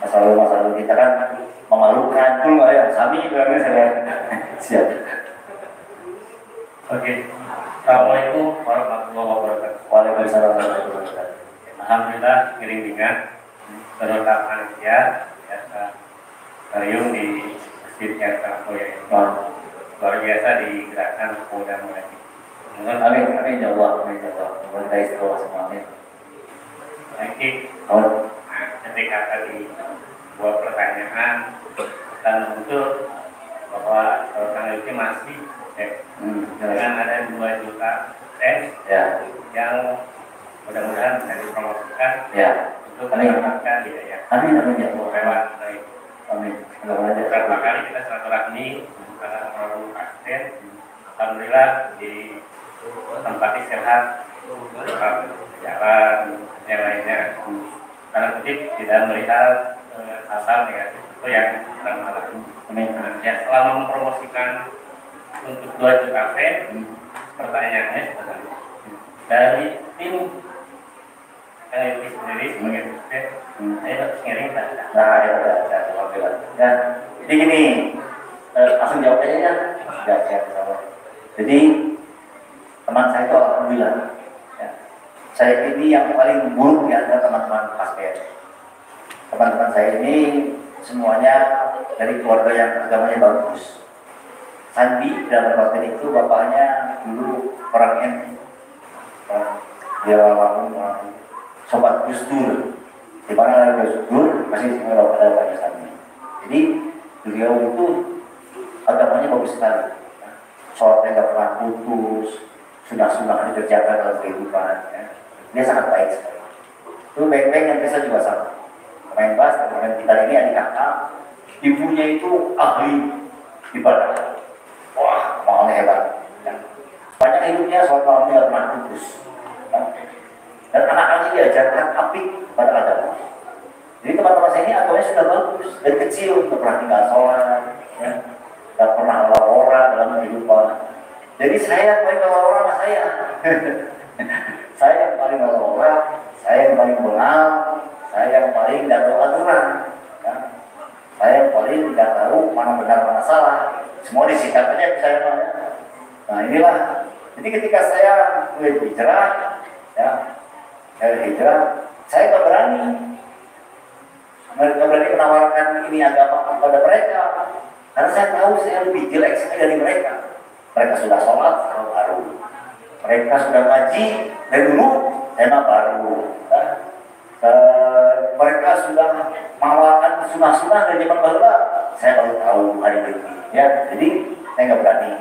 masalah kita kan memalukan dulu ya, sami bilangnya saya siap. Oke. Assalamualaikum warahmatullahi wabarakatuh. Waalaikumsalam warahmatullahi wabarakatuh. Alhamdulillah iring-iringan beserta panitia ya Kariung di Masjid Yarta Koya luar biasa digerakkan pemuda mudi. Amin, amin ya Allah, amin ya Allah. Semoga istiqomah semua, amin. Nanti Oh, ketika tadi buat pertanyaan dan untuk bahwa tanggal itu masih dengan ada 2 juta fans ya, yang mudah-mudahan bisa dipromosikan ya. untuk Amin. mendapatkan hidayah Amin, amin ya Allah. lewat baik. Amin. Mudah-mudahan Beberapa kali kita silaturahmi karena Prabu Kasten, alhamdulillah di tempat istirahat, tempat jalan, yang lainnya. Karena kutip tidak melihat hal-hal negatif itu yang kita alami. Amin. Ya, selama mempromosikan untuk 2 juta fans, pertanyaannya sebenarnya dari tim LLP sendiri sebagai presiden, saya harus ngiring tanda. Nah, ya, alhamdulillah. Ya, jadi gini, langsung jawab aja ya. Ya, sama. Jadi teman saya itu alhamdulillah. Ya. Saya ini yang paling buruk di antara teman-teman pasien. Teman-teman saya ini semuanya dari keluarga yang agamanya bagus. Sandi dalam pasien itu bapaknya dulu orang NU. Dia almarhum sobat Gus Dur. Di mana ada Gus Dur masih ada banyak Sandi. Jadi beliau itu agamanya bagus sekali. Sholatnya nggak pernah putus, sunnah-sunnah dikerjakan dalam kehidupan. Ya. Dia sangat baik sekali. Itu baik-baik yang bisa juga sama. Main bass, main gitar ini adik kakak, ibunya itu ahli ibadah. Wah, malnya hebat. Ya. Banyak hidupnya sholat malamnya nggak pernah putus. Ya. Dan anak-anak diajarkan apik pada agama. Jadi teman-teman saya ini agamanya sudah bagus dari kecil, nggak pernah tinggal sholat, ya. Nggak pernah lara dalam kehidupan. Jadi saya paling lara sama saya. Saya yang paling lara, saya yang paling bengal, saya yang paling tidak tahu aturan. Ya. Saya yang paling tidak tahu mana benar mana salah. Semua disikat aja ke saya. Nah inilah. Jadi ketika saya mulai hijrah, ya, dari hijrah, saya nggak berani. Mereka berani menawarkan ini agama kepada mereka. Karena saya tahu saya lebih jelek sekali dari mereka. Mereka sudah sholat, saya baru. Mereka sudah ngaji, dari dulu, saya baru. Mereka sudah mengamalkan sunnah-sunnah dari zaman bahula, saya baru tahu hari ini. Ya, jadi saya nggak berani.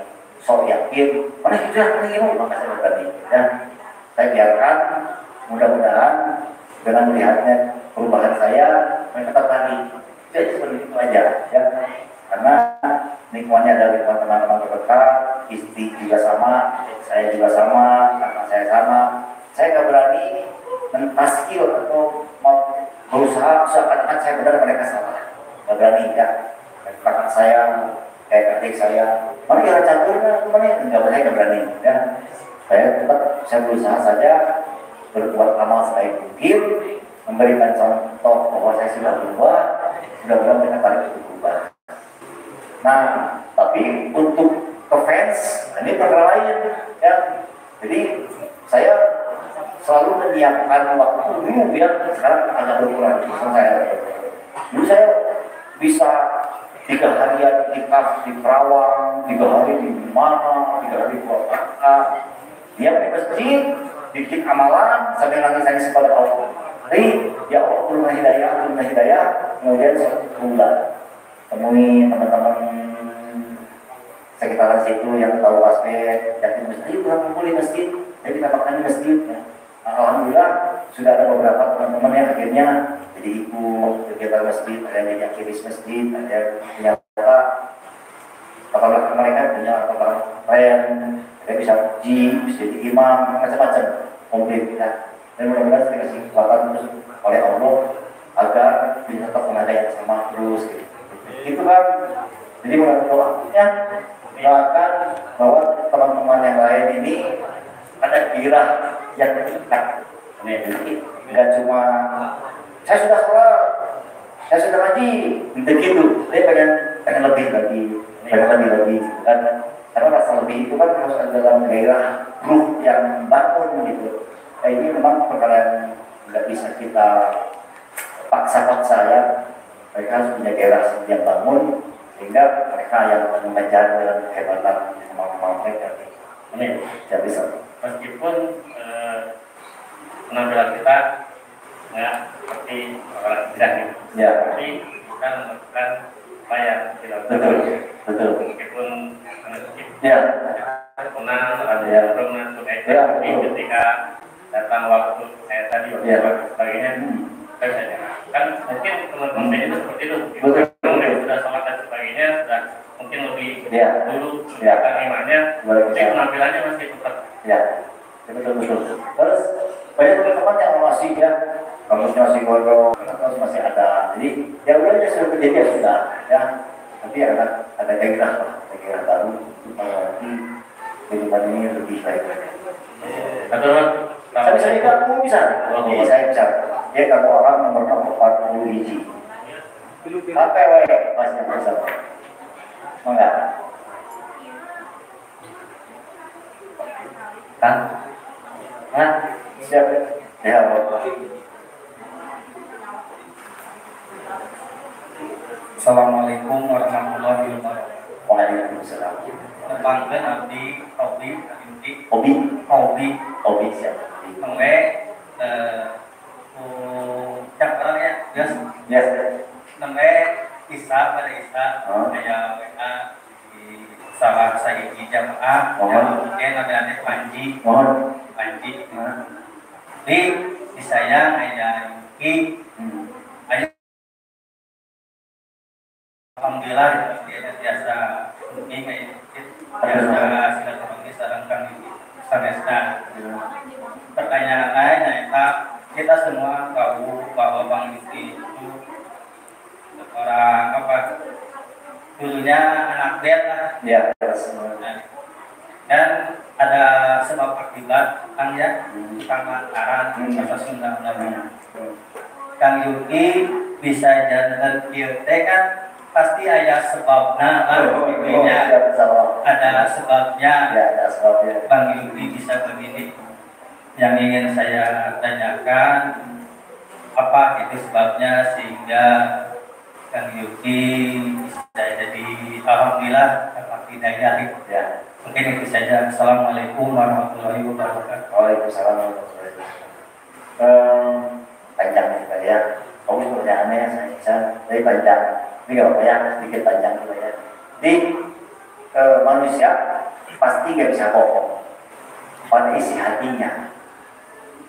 Sok yakin, mana hijrah, mana ini, maka saya berani. Ya, saya biarkan, mudah-mudahan dengan melihatnya perubahan saya, mereka tertarik. Jadi seperti itu aja. Ya. Karena lingkungannya ada lingkungan teman-teman terdekat, istri juga sama, saya juga sama, kakak saya sama. Saya nggak berani mentaskil atau mau berusaha seakan-akan saya benar mereka salah. Nggak berani ya. Kakak saya, kayak adik saya, mana kira campurnya, mana nggak berani ya. Saya berusaha saja berbuat amal sebaik mungkin, memberikan contoh bahwa saya sudah berubah, mudah-mudahan mereka tarik untuk berubah. Nah, tapi untuk ke fans, ini perkara lain ya. Jadi saya selalu menyiapkan waktu dulu ya, sekarang agak berkurang sama saya. Dulu saya bisa 3 harian di Perawang, 3 hari di mana, 3 hari di Purwakarta. Dia di masjid, bikin amalan sambil nangis-nangis kepada Allah. Jadi ya Allah turunkan hidayah, kemudian 1 bulan temui teman-teman sekitaran situ yang tahu aspek, yakin masjid, pulang kumpul di masjid, jadi kita makan di masjid. Ya. Alhamdulillah sudah ada beberapa teman-teman yang akhirnya jadi ikut kegiatan masjid, ada yang jadi akiris masjid, ada yang punya apabila mereka punya apabila keren, ada bisa uji, bisa jadi imam, macam-macam komplit kita. Dan mudah-mudahan saya kasih kekuatan terus oleh Allah agar bisa tetap menada yang sama terus. Gitu. Itu kan, jadi mudah-mudahan doakan bahwa teman-teman yang lain ini ada gairah yang dekat. Tidak cuma saya sudah sekolah, saya sudah ngaji, begitu. Saya pengen lebih lagi, kan? Karena rasa lebih itu kan harus ada dalam gairah ruh yang bangun gitu. Nah, ini memang perkara yang nggak bisa kita paksa-paksa ya. Mereka harus punya gairah yang bangun sehingga mereka yang mengejar dengan kehebatan kemampuan mereka. Ini tidak bisa. Meskipun penampilan kita nggak seperti orang tidak gitu. Ya. Tapi kita melakukan apa yang kita Betul. meskipun Ya. pernah Ya. pernah Ya. tapi ketika datang waktu saya tadi waktu Ya. sebagainya saya saja kan mungkin teman-teman saya itu seperti itu Betul. mereka sudah sholat dan sebagainya sudah mungkin lebih Ya. dulu Ya. imannya Boleh. tapi penampilannya masih tetap Ya, betul. Terus banyak teman-teman yang masih ya, kamusnya masih gondrong, terus masih ada. Jadi ya udah aja sudah kejadian ya sudah ya. Tapi ada gairah baru supaya kehidupan ini lebih baik. atau Saya bisa juga, kamu bisa. Oke, saya bisa. Ya kalau orang nomor 40 biji. Apa ya? Masih bisa. Enggak. Kan? Hah? Siap? Ya, Assalamualaikum warahmatullahi wabarakatuh. Waalaikumsalam. Tepangkeun abdi Hobi Inti Hobi siap. mengwe cakra ya geus Ya. nembe Isa pada Isa aya WA di salah sahiji jamaah kemudian ada Panji Mohon. di saya aya Yuki aya alhamdulillah biasa ini biasa silaturahmi sareng kang Sanesta. Pertanyaan lain nah kita semua tahu bahwa Bang Yuki itu orang apa dulunya anak band lah Ya. dan ada sebab akibat Kang ya Kang lantaran bahasa Sunda namanya Kang Yuki bisa jalan kieu teh kan pasti ada sebabnya lah intinya ada sebabnya Ya, ada sebabnya. Bang Yuki bisa begini. Yang ingin saya tanyakan apa itu sebabnya sehingga Kang Yuki bisa jadi alhamdulillah dapat hidayah ya. Mungkin itu saja. Assalamualaikum warahmatullahi wabarakatuh. Waalaikumsalam warahmatullahi wabarakatuh. Panjang juga ya. Kamu pertanyaannya saya bisa dari panjang. Ini nggak apa ya, sedikit panjang juga ya. Jadi manusia pasti nggak bisa bohong pada isi hatinya.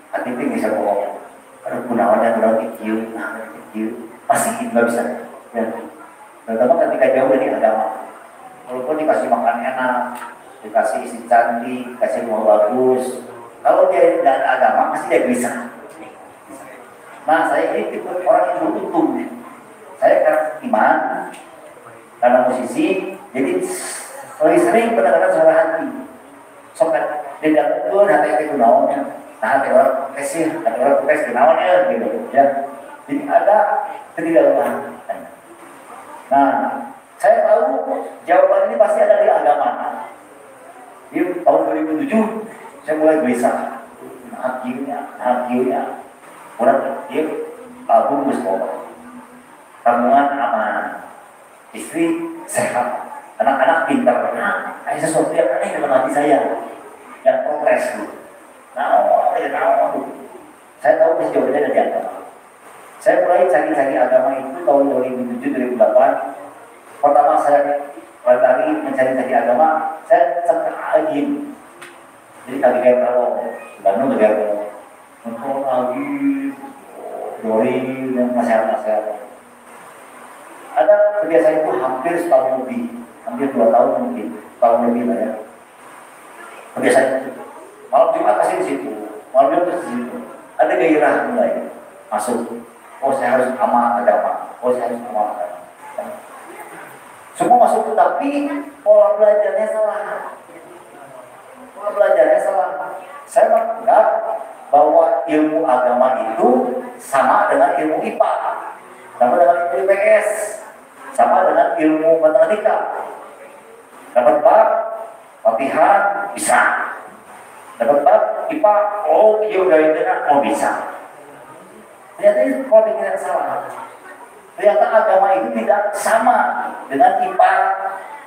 Hati itu bisa bohong. Ada gunaannya kecil, pasti nggak bisa. Ya. Terutama ketika jauh dari agama. Walaupun dikasih makan enak, dikasih isi cantik, dikasih rumah bagus, kalau dia tidak ada agama pasti dia bisa. Nah, saya ini tipe orang yang beruntung. Saya karena iman, karena posisi, jadi lebih sering benar-benar suara hati. Sokat tidak betul hati itu naonnya, nah hati orang kesih, hati orang kesih naonnya gitu ya. Jadi ada ketidakpahaman. Nah, saya tahu jawaban ini pasti ada di agama. Jadi tahun 2007 saya mulai gelisah. Akhirnya, orang dia album Mustafa, tabungan aman, istri sehat, anak-anak pintar. Ada sesuatu yang aneh dalam hati saya, yang progres tuh. Saya tahu jawabannya dari agama. Saya mulai cari-cari agama itu tahun 2007-2008. Pertama saya lari mencari-cari agama, saya lagi. Jadi kali kayak kalau Bandung kayak untuk lagi Dori dan masyarakat. Ada kebiasaan itu hampir setahun lebih, hampir 2 tahun mungkin, tahun lebih lah ya. Kebiasaan itu. Malam Jumat kasih di situ, malam Jumat di situ. Ada gairah mulai masuk. Oh saya harus amal agama, oh saya harus amal agama. Semua masuk, tetapi pola belajarnya salah. Pola belajarnya salah. Saya menganggap bahwa ilmu agama itu sama dengan ilmu IPA, sama dengan ilmu IPS, sama dengan ilmu matematika. Dapat bab, latihan, bisa. Dapat bab, IPA, oh iya udah itu oh bisa. Ternyata itu pola pikir yang salah. Ternyata agama itu tidak sama dengan IPA,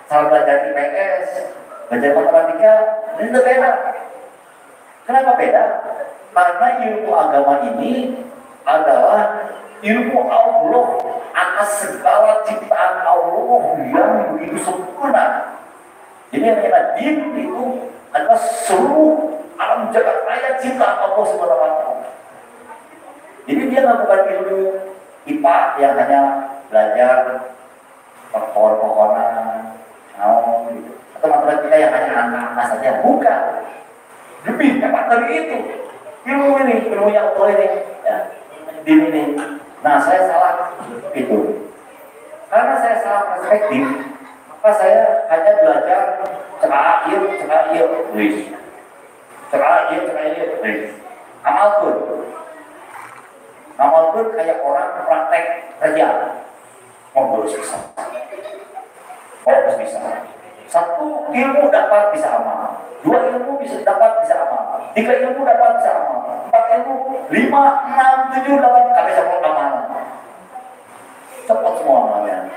salah belajar IPS, belajar matematika, ini beda. Kenapa beda? Karena ilmu agama ini adalah ilmu Allah atas segala ciptaan Allah yang begitu sempurna. Jadi yang namanya din itu adalah seluruh alam jagat raya ciptaan Allah SWT. Jadi dia melakukan ilmu IPA yang hanya belajar pohon-pohonan, gitu. Atau matematika yang hanya angka-angka saja, bukan. Lebih hebat dari itu. Ilmu ini, ilmu yang Allah ini, ya, ini. Nah, saya salah itu. Karena saya salah perspektif, maka saya hanya belajar cerair, wis. Cerair, wis. Amal pun. Amal pun kayak orang praktek kerja. Mau bisa. Harus bisa. 1 ilmu dapat bisa amal. 2 ilmu bisa dapat bisa amal. 3 ilmu dapat bisa amal. 4 ilmu, 5, 6, 7 dapat kami bisa amal. Cepat semua amalnya.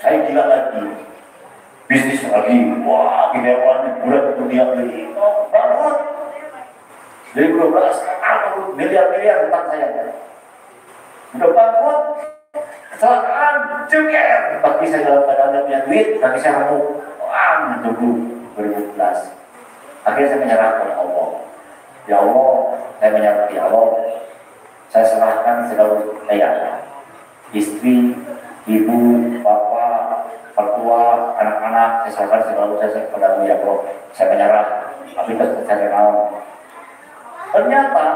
Saya gila lagi. Bisnis lagi. Wah, gidewan bulan dunia ini. Oh, bangun. 2012, miliar-miliar tentang saya. Udah bangkrut, kecelakaan, ceker. Tapi saya dalam keadaan punya duit, tapi saya mau menunggu 2011. Akhirnya saya menyerah kepada Allah. Ya Allah, saya menyerah ya Allah. Saya serahkan segala saya, istri, ibu, bapak, mertua, anak-anak. Saya serahkan segala saya kepada ya Allah. Saya menyerah. Tapi tetap saya mau. Ternyata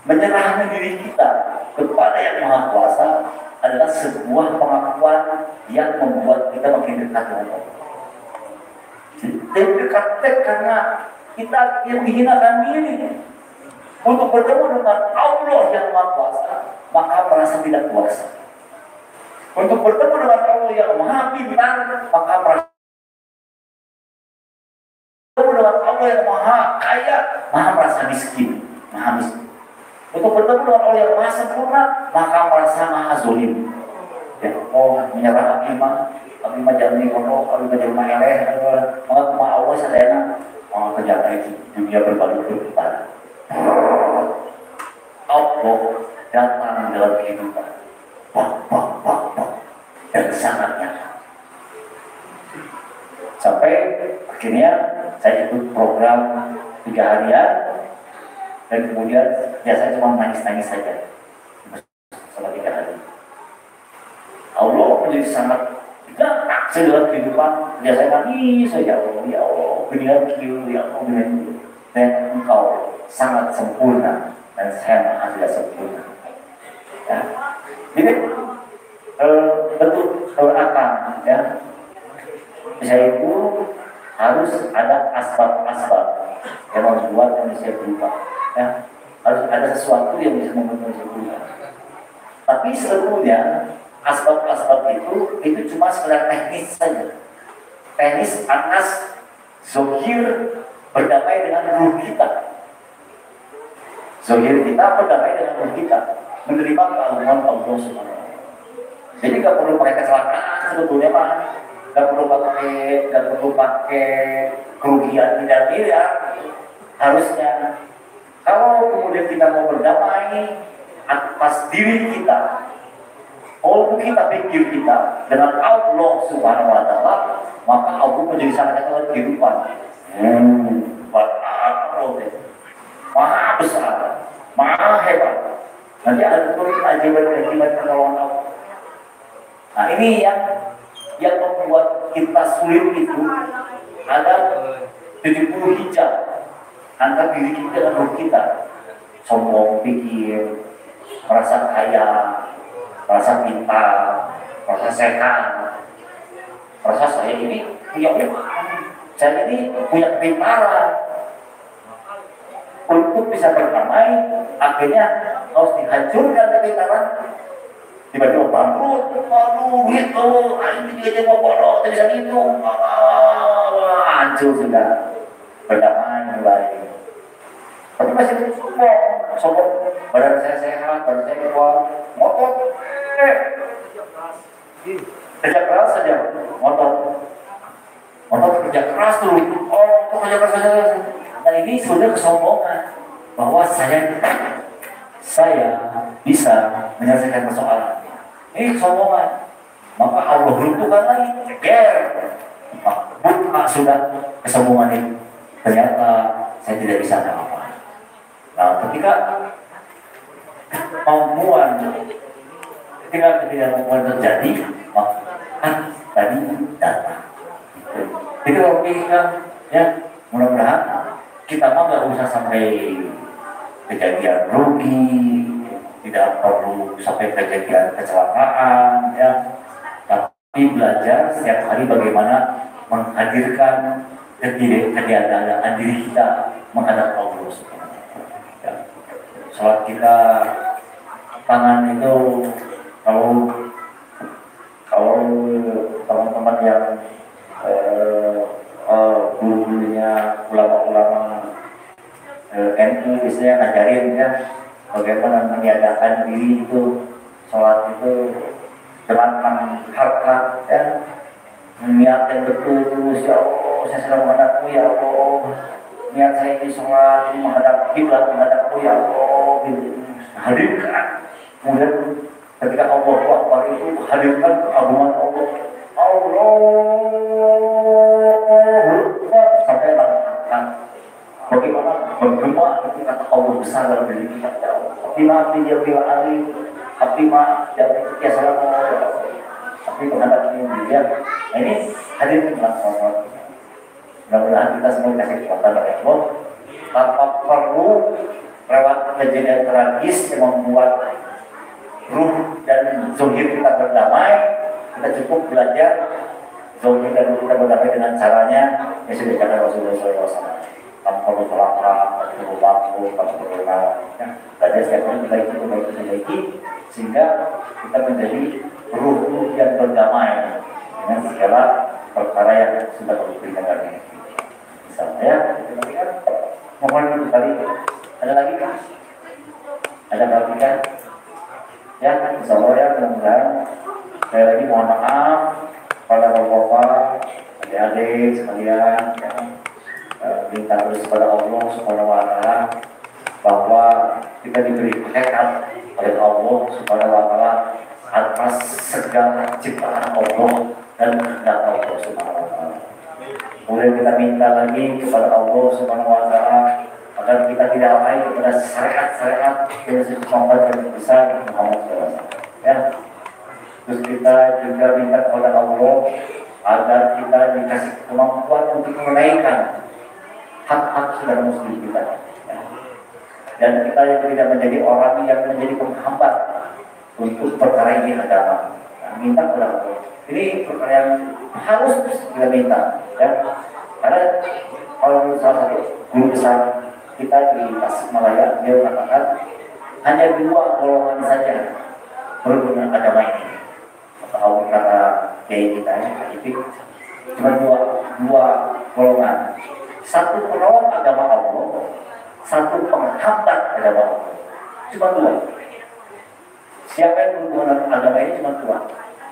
menyerahkan diri kita kepada Yang Maha Kuasa adalah sebuah pengakuan yang membuat kita makin dekat dengan Allah. Dekat karena kita yang menghinakan diri untuk bertemu dengan Allah Yang Maha Kuasa, maka merasa tidak kuasa. Untuk bertemu dengan Allah Yang Maha Pintar, maka merasa bertemu dengan Allah Yang Maha Kaya, maha merasa miskin. Maha miskin. Untuk bertemu dengan Allah yang maha sempurna, maka merasa maha zolim. Ya, menyerah abimah jalani kono, abimah jalma eleh, maka kuma Allah sadayana, ternyata itu dunia berbalik berputar. Allah datang dalam kehidupan, dan sangat nyata. Sampai akhirnya saya ikut program 3 harian. Dan kemudian saya cuma nangis-nangis saja selama 3 hari. Allah menjadi sangat galak dalam kehidupan. Saya nangis saja, ya Allah, berikan kiu, ya Allah, berikan kiu. Dan Engkau sangat sempurna dan saya maha tidak sempurna. Ya. Jadi betul doakan, ya. Saya itu harus ada asbab-asbab yang membuat manusia berubah. Ya, harus ada sesuatu yang bisa membuat manusia berubah. Tapi sebetulnya asbab-asbab itu cuma sekedar teknis saja. Teknis atas Zohir berdamai dengan ruh kita. Zohir kita berdamai dengan ruh kita, menerima keagungan Allah Subhanahu wa Ta'ala. Jadi nggak perlu pakai kecelakaan sebetulnya Pak, nggak perlu pakai kerugian miliar-miliar. Harusnya kalau kemudian kita mau berdamai atas diri kita, kalau kita pikir kita dengan Allah Subhanahu wa Ta'ala, maka Allah menjadi sangat kehidupan. Maha besar, maha hebat. Nanti ada tulis ajaib-ajaib pertolongan Allah. Nah ini yang membuat kita sulit itu ada 70 hijab antara diri kita dan roh kita. Sombong, pikir, merasa kaya, merasa pintar, merasa sehat, merasa saya ini punya uang, saya ini punya kepintaran. Untuk bisa berdamai, akhirnya harus dihancurkan kepintaran. Tiba-tiba bangkrut, aduh gitu, ini dia mau bodoh, tidak bisa gitu, hancur sudah. Berdamai mulai. Tapi masih sombong, badan saya sehat, badan saya kuat, ngotot, kerja keras saja, ngotot kerja keras tuh, kerja keras saja. Dan ini sudah kesombongan bahwa saya bisa menyelesaikan persoalan. Ini kesombongan, maka Allah runtuhkan lagi, ceger, buka sudah kesombongan ini. Ternyata saya tidak bisa apa-apa. Nah, ketika ketidakmampuan terjadi, maka tadi datang. Jadi kalau kita ya mudah-mudahan kita mah nggak usah sampai kejadian rugi, tidak perlu sampai kejadian kecelakaan, ya. Tapi belajar setiap hari bagaimana menghadirkan ketiadaan diri kita menghadap Allah Subhanahu wa Ta'ala. Ya. Salat kita, tangan itu kalau teman-teman yang guru-gurunya ulama-ulama NU biasanya ngajarin ya bagaimana meniadakan diri itu, sholat itu gerakan harkat ya, niat yang betul terus, ya Allah saya sedang menghadapmu ya Allah, niat saya ini sholat ini menghadap kiblat, menghadapmu ya Allah, hadirkan. Kemudian ketika Allah Akbar itu hadirkan keagungan Allah, sampai langkah bagaimana bergema itu kata Allah besar dalam diri kita. Ya Allah, tapi maaf dia bila ali, tapi maaf ya salam, tapi menghadap dia. Nah ini hadir dalam Allah. Mudah-mudahan kita semua kasih kekuatan dari Allah tanpa perlu lewat kejadian tragis yang membuat ruh dan zohir kita berdamai. Kita cukup belajar zohir dan ruh kita berdamai dengan caranya yang sudah dikatakan Rasulullah SAW. Tanpa perlu terlapar, perlu waktu, perlu belajar setiap hari perbaiki sehingga kita menjadi ruh yang berdamai dengan segala perkara yang sudah diberikan dari misalnya ya, mohon itu tadi ada lagi kan? Ada lagi kan? Ya, insya Allah ya, mudah-mudahan saya lagi mohon maaf pada bapak-bapak, adik-adik sekalian ya, minta terus kepada Allah Subhanahu wa Ta'ala bahwa kita diberi tekad oleh Allah Subhanahu wa Ta'ala atas segala ciptaan Allah dan kehendak Allah Subhanahu wa Ta'ala. Kemudian kita minta lagi kepada Allah Subhanahu wa Ta'ala agar kita tidak lalai kepada syariat-syariat yang Muhammad yang besar Muhammad SAW. Ya. Terus kita juga minta kepada Allah agar kita dikasih kemampuan untuk menaikkan hak-hak saudara muslim kita. Ya. Dan kita yang tidak menjadi orang yang menjadi penghambat untuk perkara ini agama. Nah, minta kepada Allah. Ini perkara yang harus kita minta. Ya. Karena kalau salah satu guru besar kita di Tasikmalaya, dia mengatakan hanya 2 golongan saja berguna agama ini. Atau kata kiai kita ya, cuma dua golongan. Satu penolong agama Allah, satu penghambat agama Allah. Cuma dua. Siapa yang berhubungan dengan agama ini cuma dua.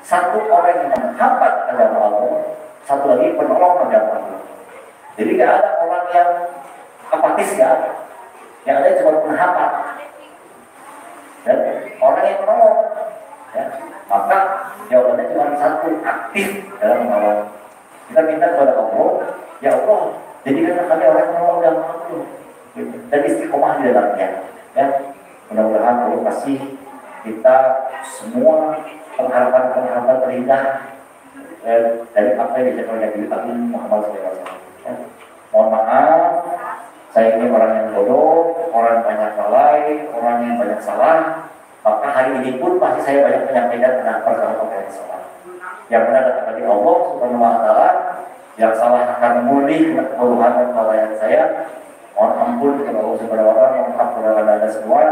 Satu orang yang menghambat agama Allah, satu lagi penolong agama Allah. Jadi gak ada orang yang apatis, gak ada. Yang ada cuma penghambat dan orang yang menolong. Ya. Maka jawabannya cuma satu, aktif dalam menolong. Kita minta kepada Allah, ya Allah, jadikan kami orang yang menolong agama Allah dan istiqomah di dalamnya. Ya. Mudah-mudahan Allah kasih kita semua pengharapan-pengharapan terindah dari apa yang disampaikan Nabi Muhammad SAW. Ya. Mohon maaf, saya ini orang yang bodoh, orang yang banyak lalai, orang yang banyak salah. Maka hari ini pun pasti saya banyak menyampaikan tentang perkara-perkara yang salah. Yang benar datang dari Allah Subhanahu wa Ta'ala, yang salah akan memulih keluhan dan kelalaian saya. Mohon ampun kepada Allah Subhanahu wa Ta'ala, mohon ampun kepada Anda semua.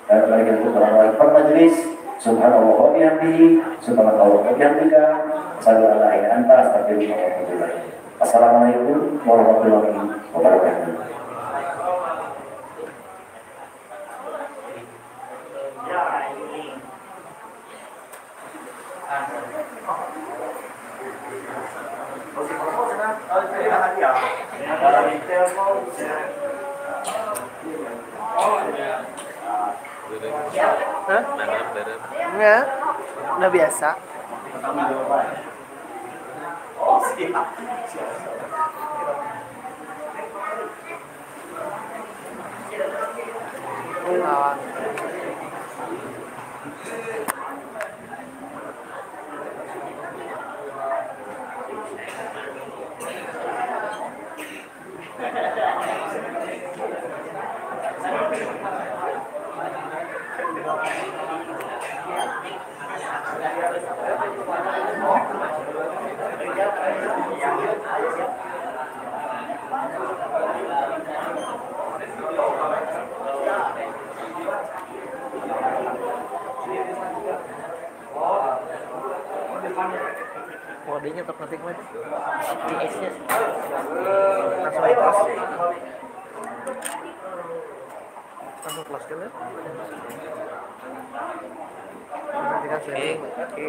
Dan bagi orang-orang majelis, subhanallah wa bihamdihi, subhanallah wa bihamdika, sallallahu alaihi anta astagfirullah wa atubu ilaih. Assalamualaikum warahmatullahi wabarakatuh. Hah? Enggak, udah biasa. Lawan. Kodenya terpenting banget di S-nya langsung kelas kan ya nanti kan oke